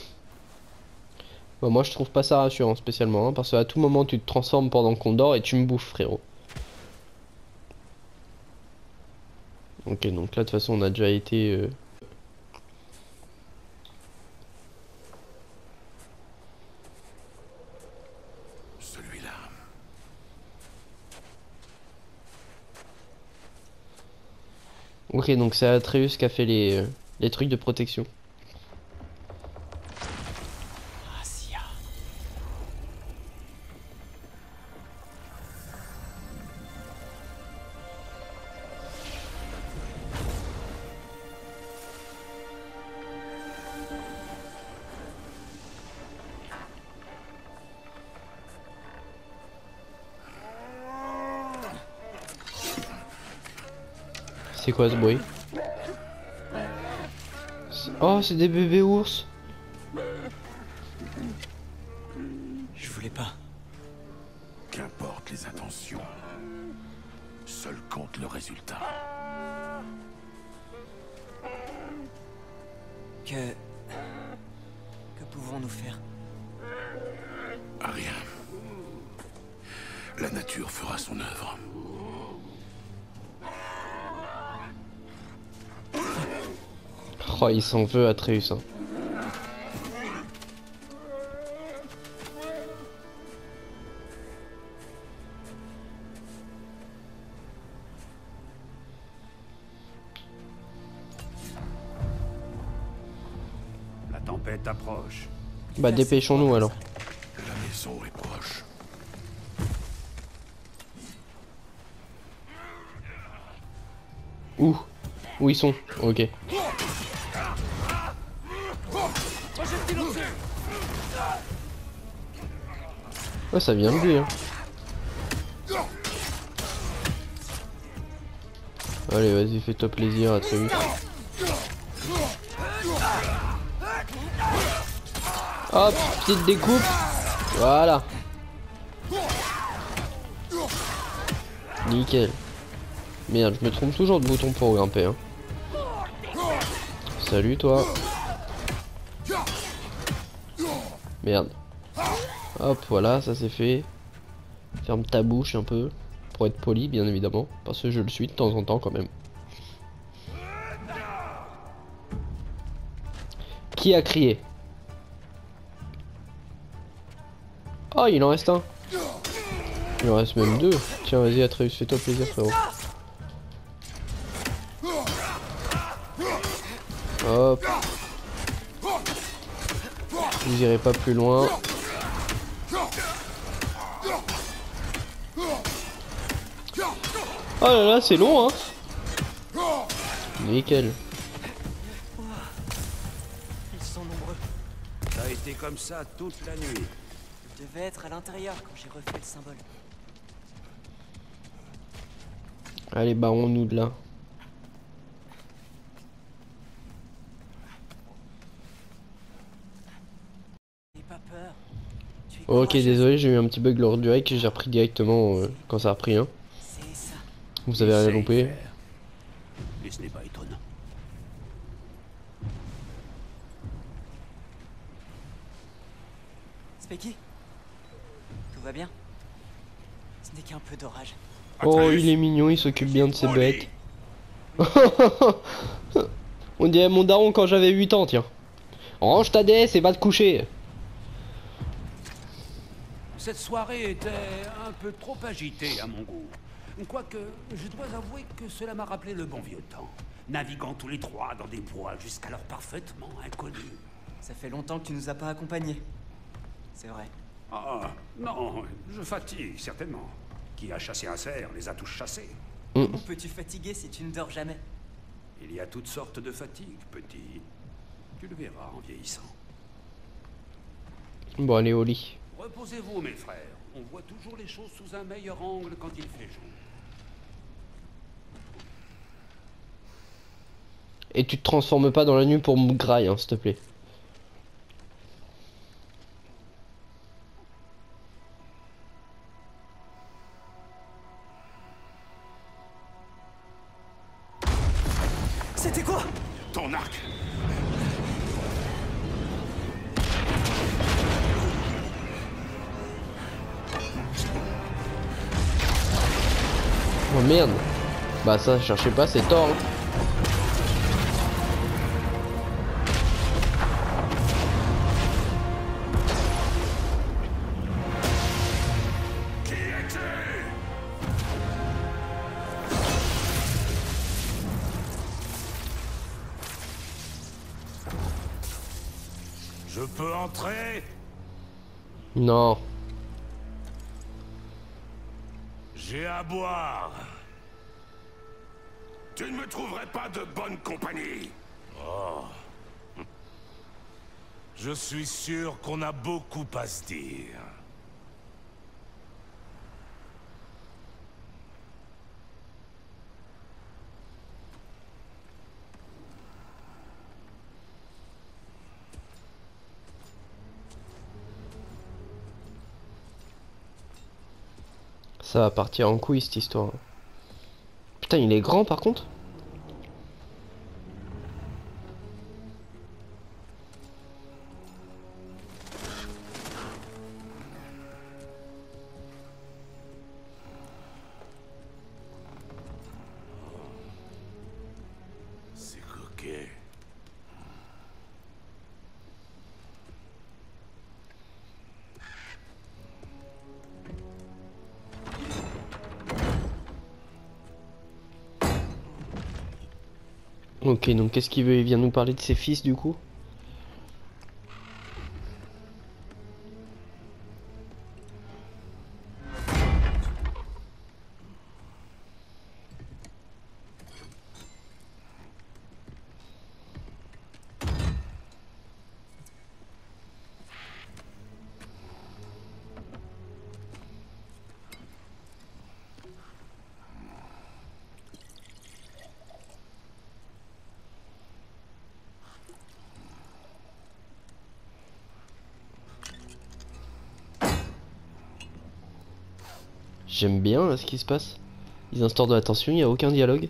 moi je trouve pas ça rassurant spécialement, hein, parce qu'à tout moment tu te transformes pendant qu'on dort et tu me bouffes, frérot. Ok, donc là de toute façon on a déjà été... Celui-là. Ok, donc c'est Atreus qui a fait les trucs de protection. Asia. C'est quoi ce bruit? Oh, c'est des bébés ours. Je voulais pas. Qu'importe les intentions. Seul compte le résultat. Que pouvons-nous faire? Rien. La nature fera son œuvre. Oh, il s'en veut Atreus, hein. La tempête approche. Bah dépêchons-nous alors. La maison est proche. Où? Où ils sont? Ok. Ouais, ça vient de lui, hein. Allez, vas-y, fais-toi plaisir, Atreus. Hop, petite découpe. Voilà. Nickel. Merde, je me trompe toujours de bouton pour grimper, hein. Salut, toi. Merde. Hop, voilà, ça c'est fait. Ferme ta bouche un peu. Pour être poli, bien évidemment. Parce que je le suis de temps en temps, quand même. Qui a crié? Oh, il en reste un. Il en reste même deux. Tiens, vas-y, Atreus, fais-toi plaisir, frérot. Hop. Vous irez pas plus loin. Oh là là, c'est long, hein. Nickel. Ils sont nombreux. Ça a été été comme ça toute la nuit. Je devais être à l'intérieur quand j'ai refait le symbole. Allez, barrons-nous de là. N'aie pas peur. Tu es Ok, courageuse. désolé, j'ai eu un petit bug lors du hack, j'ai repris directement quand ça a repris. Hein. C'est ça. Vous avez rien Essaye loupé. faire. Et ce n'est pas étonnant. Specky, tout va bien? Ce n'est qu'un peu d'orage. Oh, Atreus, il est mignon, il s'occupe bien de ses au bêtes. lit. On dirait mon daron quand j'avais 8 ans, tiens. Range ta DS et va te coucher. Cette soirée était un peu trop agitée à mon goût. Quoique, je dois avouer que cela m'a rappelé le bon vieux temps. Naviguant tous les trois dans des bois jusqu'alors parfaitement inconnus. Ça fait longtemps que tu nous as pas accompagnés. C'est vrai. Ah, non, je fatigue, certainement. Qui a chassé un cerf les a tous chassés. Comment peux-tu fatiguer si tu ne dors jamais? Il y a toutes sortes de fatigues, petit. Tu le verras en vieillissant. Bon, allez au lit. Reposez-vous, mes frères. On voit toujours les choses sous un meilleur angle quand il fait jour. Et tu te transformes pas dans la nuit pour me graille, hein, s'il te plaît. C'était quoi? Ton arc! Oh merde. Bah ça, cherchez pas, c'est tort. Hein. Qui es-tu? Je peux entrer? Non. J'ai à boire. Tu ne me trouverais pas de bonne compagnie. Oh. Je suis sûr qu'on a beaucoup à se dire. Ça va partir en couille cette histoire. Putain, il est grand par contre. C'est coquet. Ok, donc qu'est-ce qu'il veut? Il vient nous parler de ses fils du coup? J'aime bien ce qui se passe. Ils instaurent de la tension, il n'y a aucun dialogue.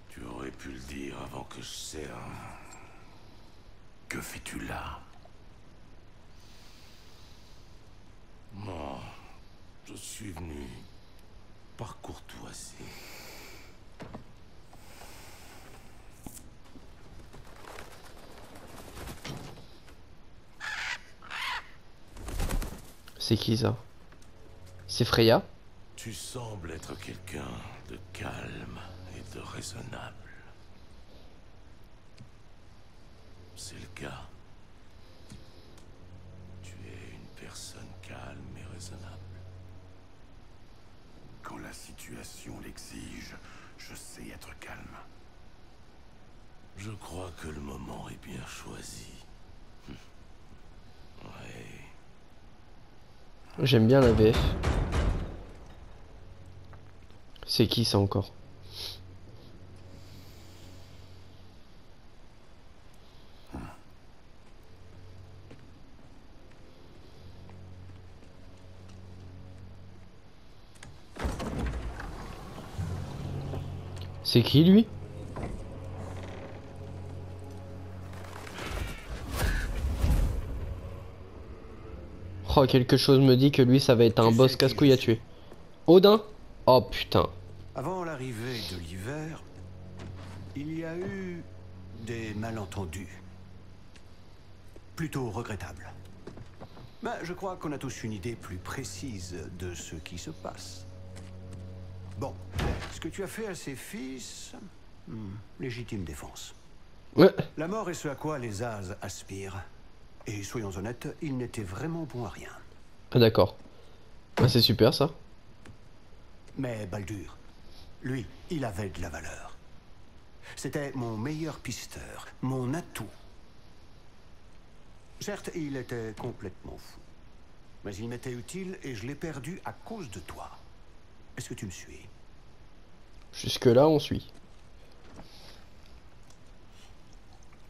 Tu aurais pu le dire avant que je serve. Que fais-tu là? Non, je suis venu par courtoisie. C'est qui ça? C'est Freya? Tu sembles être quelqu'un de calme et de raisonnable. C'est le cas. Tu es une personne calme et raisonnable. Quand Quand la situation l'exige, je sais être calme. Je crois que le moment est bien choisi. Ouais. J'aime bien la VF. C'est qui ça encore? C'est qui lui? Oh, quelque chose me dit que lui ça va être un boss casse-couille à tuer. Odin? Oh putain. Avant l'arrivée de l'hiver, il y a eu des malentendus. Plutôt regrettables. Mais je crois qu'on a tous une idée plus précise de ce qui se passe. Bon, ce que tu as fait à ses fils... légitime défense. Ouais. La mort est ce à quoi les As aspirent. Et soyons honnêtes, il n'était vraiment bon à rien. Ah d'accord. Ah, c'est super ça. Mais Baldur, lui, il avait de la valeur. C'était mon meilleur pisteur, mon atout. Certes, il était complètement fou. Mais il m'était utile et je l'ai perdu à cause de toi. Est-ce que tu me suis? Jusque là on suit.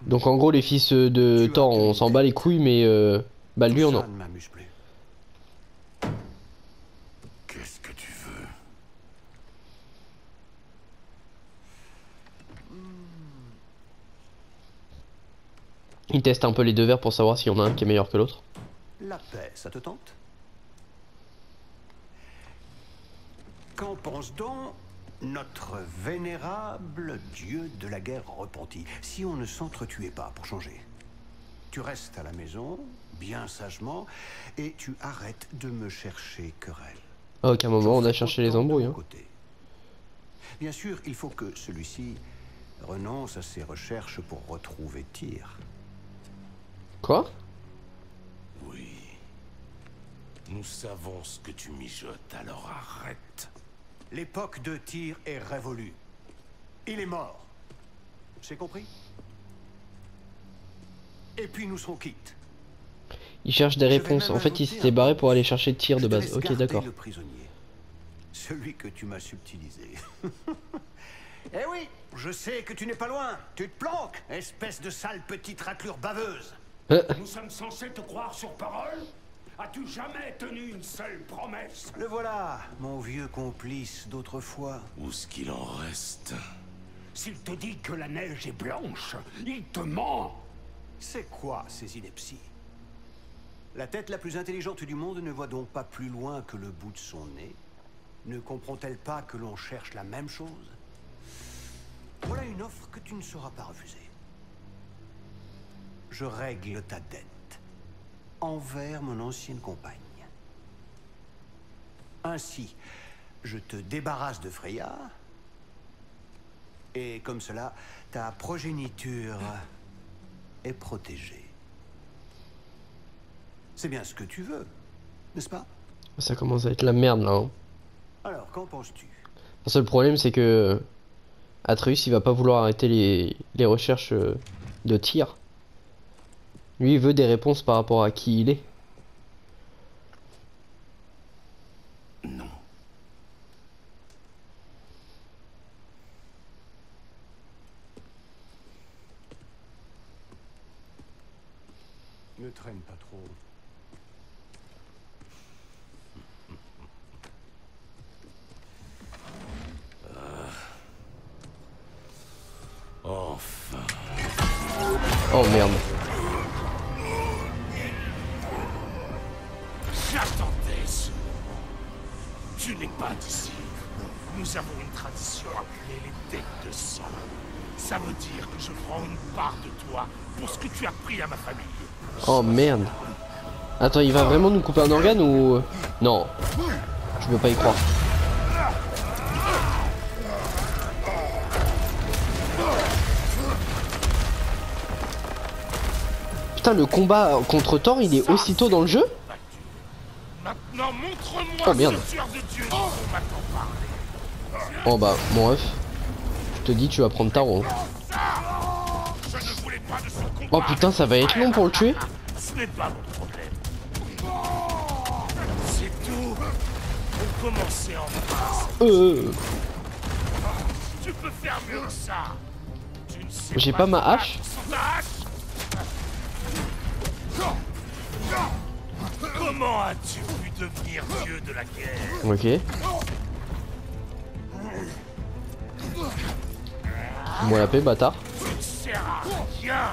Donc en gros les fils de Thor on s'en bat les couilles mais Baldur non. Ça ne m'amuse plus. Qu'est-ce que tu veux? Il teste un peu les deux verres pour savoir s'il y en a un qui est meilleur que l'autre. La paix, ça te tente? Qu'en pense donc notre vénérable dieu de la guerre repenti, si on ne s'entretuait pas pour changer? Tu restes à la maison, bien sagement, et tu arrêtes de me chercher querelle. À aucun moment on a cherché les embrouilles. Hein. Bien sûr, il faut que celui-ci renonce à ses recherches pour retrouver Tyr. Quoi? Oui. Nous savons ce que tu mijotes, alors arrête. L'époque de Tyr est révolue. Il est mort. C'est compris? Et puis nous serons quittes. Il cherche des réponses. En fait il s'était barré pour aller chercher Tyr de base. Ok d'accord. Le prisonnier. Celui que tu m'as subtilisé. Eh oui, je sais que tu n'es pas loin. Tu te planques, espèce de sale petite raclure baveuse. Nous sommes censés te croire sur parole? As-tu jamais tenu une seule promesse? Le voilà, mon vieux complice d'autrefois. Où est-ce qu'il en reste? S'il te dit que la neige est blanche, il te ment. C'est quoi ces inepties? La tête la plus intelligente du monde ne voit donc pas plus loin que le bout de son nez? Ne comprend-elle pas que l'on cherche la même chose? Voilà une offre que tu ne sauras pas refuser. Je règle ta dette envers mon ancienne compagne. Ainsi, je te débarrasse de Freya, et comme cela, ta progéniture est protégée. C'est bien ce que tu veux, n'est-ce pas? Ça commence à être la merde là. Hein. Alors, qu'en penses-tu? Le seul problème c'est que Atreus il va pas vouloir arrêter les recherches de Tyr. Lui il veut des réponses par rapport à qui il est. Non. Ne traîne pas trop. Enfin. Oh merde. J'attendais ce moment. Tu n'es pas d'ici. Nous avons une tradition appelée les dettes de sang. Ça veut dire que je prends une part de toi pour ce que tu as pris à ma famille. Oh merde. Attends, il va vraiment nous couper un organe ou... Non. Je peux pas y croire. Putain, le combat contre Thor, il est aussitôt dans le jeu? Maintenant, montre-moi Oh merde. ce tueur de Dieu dont on m'a tant parlé. Oh bah, mon ref. Je te dis, tu vas prendre Taro. Je ne voulais pas de son combat. Oh putain, ça va être long pour le tuer. Ce n'est pas mon problème. C'est tout. On commençait en face. Tu peux faire mieux que ça. Tu ne sais J'ai pas ma hache. sans ta hache. Comment as-tu pu devenir dieu de la guerre? Ok. Moi la paix, bâtard. Tu ne sers à rien.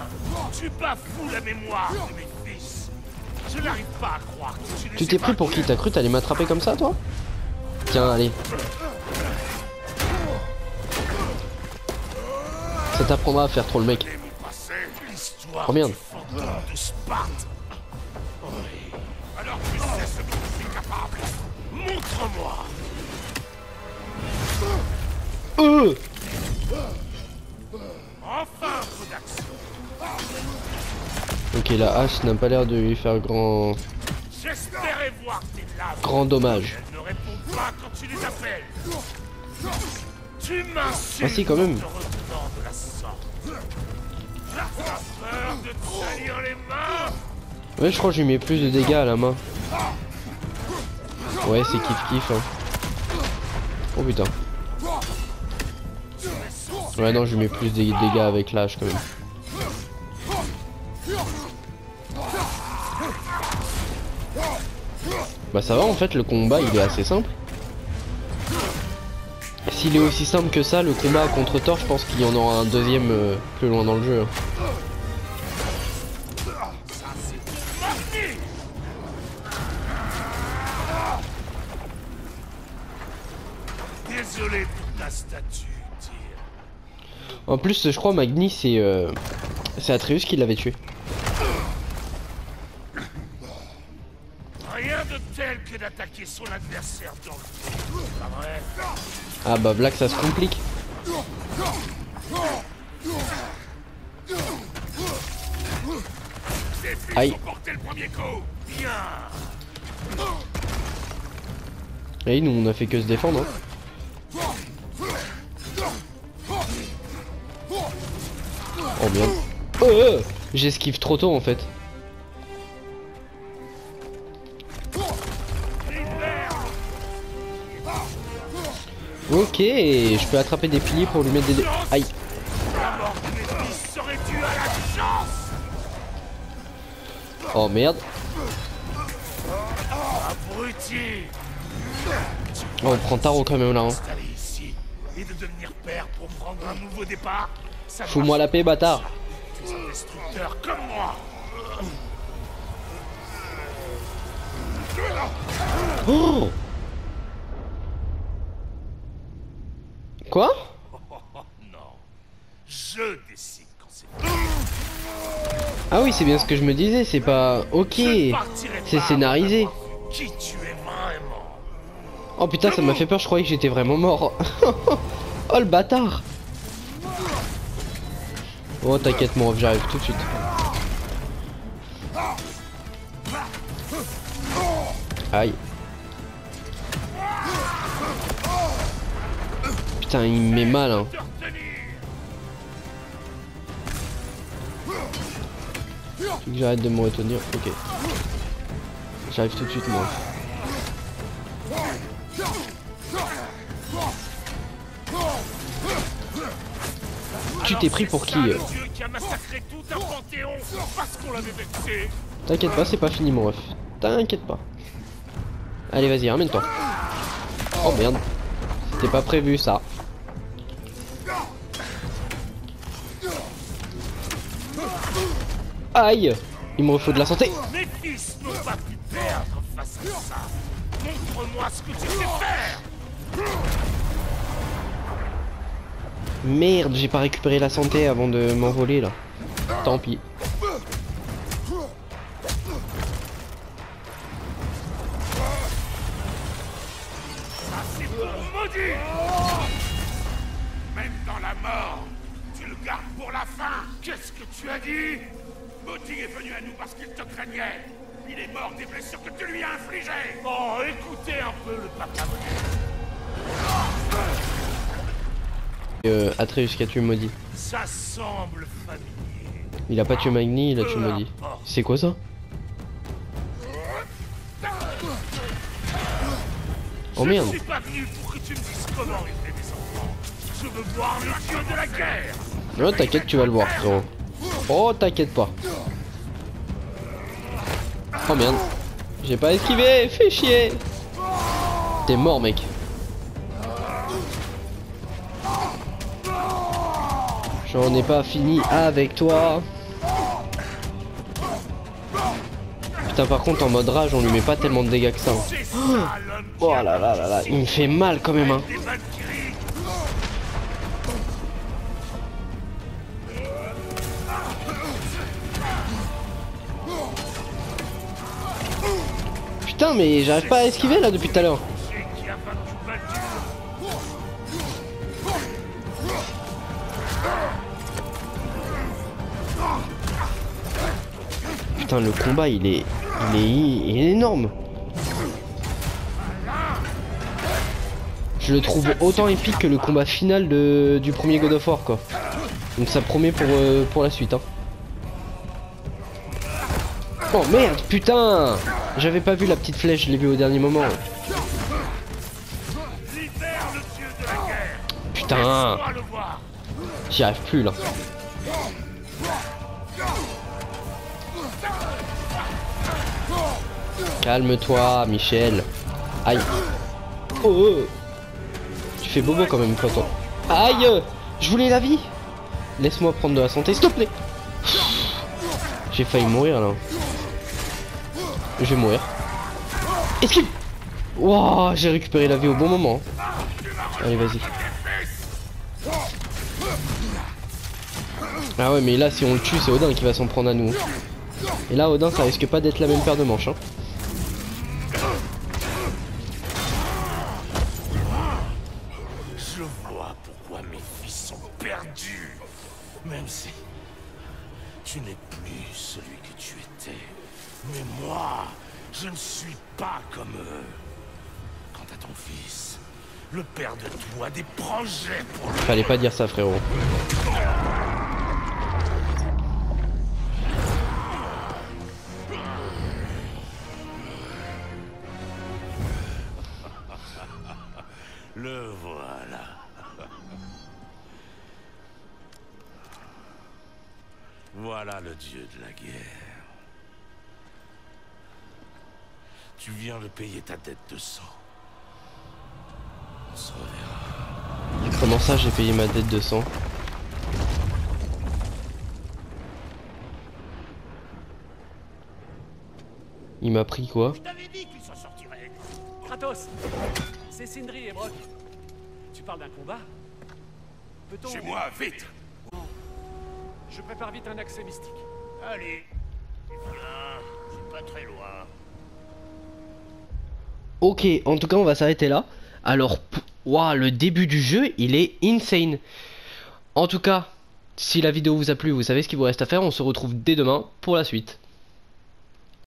Tu bafoues la mémoire de mes fils. Je n'arrive pas à croire que tu les Tu t'es pris pour qui? T'as cru t'allais m'attraper comme ça, toi? Tiens, allez. Ça t'apprendra à faire trop le mec. Oh merde. De Sparte. Oui. Alors tu sais ce dont je suis capable. Montre-moi. Enfin un peu d'action. Ok, la hache n'a pas l'air de lui faire grand J'espérais voir tes laves. dommage. Elles ne répondent pas quand tu les appelles. Tu m'insultes. Ah si, quand même. En te retenant de la sorte. T'as peur de te salir les mains? Ouais, je crois que je lui mets plus de dégâts à la main. Ouais, c'est kiff hein. Oh putain. Ouais, non, je lui mets plus de dégâts avec l'âge quand même. Bah ça va en fait, le combat il est assez simple. S'il est aussi simple que ça, le combat contre Thor, je pense qu'il y en aura un deuxième plus loin dans le jeu. Désolé pour ta statue, Tyr. En plus, je crois Magni, c'est Atreus qui l'avait tué. Rien de tel que d'attaquer son adversaire dans le dos, pas vrai? Ah bah Black, ça se complique. Aïe. Le premier coup. Bien. Et nous, on a fait que se défendre. Hein. Oh merde. J'esquive trop tôt en fait. Ok, je peux attraper des piliers pour lui mettre des... Aïe. Oh merde. Oh, on prend Taro quand même là. Hein. Et de devenir père pour prendre un nouveau départ. Fous-moi la paix, bâtard. Tu es un destructeur comme moi. Oh. Quoi? Non. Je décide quand c'est. Ah oui, c'est bien ce que je me disais, c'est pas... Ok. C'est scénarisé. Qui tu es vraiment? Oh putain, ça m'a fait peur, je croyais que j'étais vraiment mort. Oh le bâtard. Oh t'inquiète moi, j'arrive tout de suite. Aïe. Putain, il me met mal hein. Faut que j'arrête de me retenir, ok. J'arrive tout de suite moi. Tu t'es pris pour qui? T'inquiète pas, c'est pas fini mon ref. T'inquiète pas. Allez vas-y, ramène-toi. Oh merde. C'était pas prévu ça. Aïe. Il me faut de la santé. Mes fils n'ont pas pu perdre face à ça. Montre-moi ce que tu sais faire. Merde, j'ai pas récupéré la santé avant de m'envoler là. Tant pis. Ça c'est pour maudit. Même dans la mort, tu le gardes pour la fin. Qu'est-ce que tu as dit? Moting est venu à nous parce qu'il te craignait. Il est mort des blessures que tu lui as infligées. Oh, écoutez un peu le papa modèle. Atreus qui a tué Maudit. Ça semble familier. Il a pas tué Magni, il a tué Maudit. C'est quoi ça? Oh merde. Je ne suis pas venu pour que tu me dises comment élever mes enfants. Je veux voir le dieu de la guerre. Oh t'inquiète, tu vas le voir frérot. Oh t'inquiète pas. Oh merde. J'ai pas esquivé, fais chier. T'es mort mec. J'en ai pas fini avec toi. Putain par contre en mode rage on lui met pas tellement de dégâts que ça. Oh là là là là, il me fait mal quand même hein. Putain mais j'arrive pas à esquiver là depuis tout à l'heure. Putain le combat il est énorme. Je le trouve autant épique que le combat final du premier God of War quoi. Donc ça promet pour la suite hein. Oh merde putain. J'avais pas vu la petite flèche, je l'ai vu au dernier moment. Putain. J'y arrive plus là. Calme-toi Michel. Aïe. Oh. Tu fais bobo quand même toi. Aïe. Je voulais la vie. Laisse-moi prendre de la santé s'il te plaît. J'ai failli mourir là. Je vais mourir. Esquive. Wow, j'ai récupéré la vie au bon moment. Allez vas-y. Ah ouais mais là si on le tue c'est Odin qui va s'en prendre à nous. Et là Odin ça risque pas d'être la même paire de manches hein. Je vois pourquoi mes fils sont perdus. Même si tu n'es plus celui que tu étais. Mais moi, je ne suis pas comme eux. Quant à ton fils, le père de tout a des projets pour lui. Fallait pas dire ça frérot. Le voilà. Voilà le dieu de la guerre. Tu viens de payer ta dette de sang. On se reverra. Comment ça j'ai payé ma dette de sang? Il m'a pris quoi? Je t'avais dit qu'il s'en sortirait. Kratos, c'est Sindri et Brok. Tu parles d'un combat? Peut-on... Chez moi, vite. Je prépare vite un accès mystique. Allez. Viens, c'est pas très loin. Ok, en tout cas on va s'arrêter là. Alors, waouh, le début du jeu, il est insane. En tout cas, si la vidéo vous a plu, vous savez ce qu'il vous reste à faire. On se retrouve dès demain pour la suite.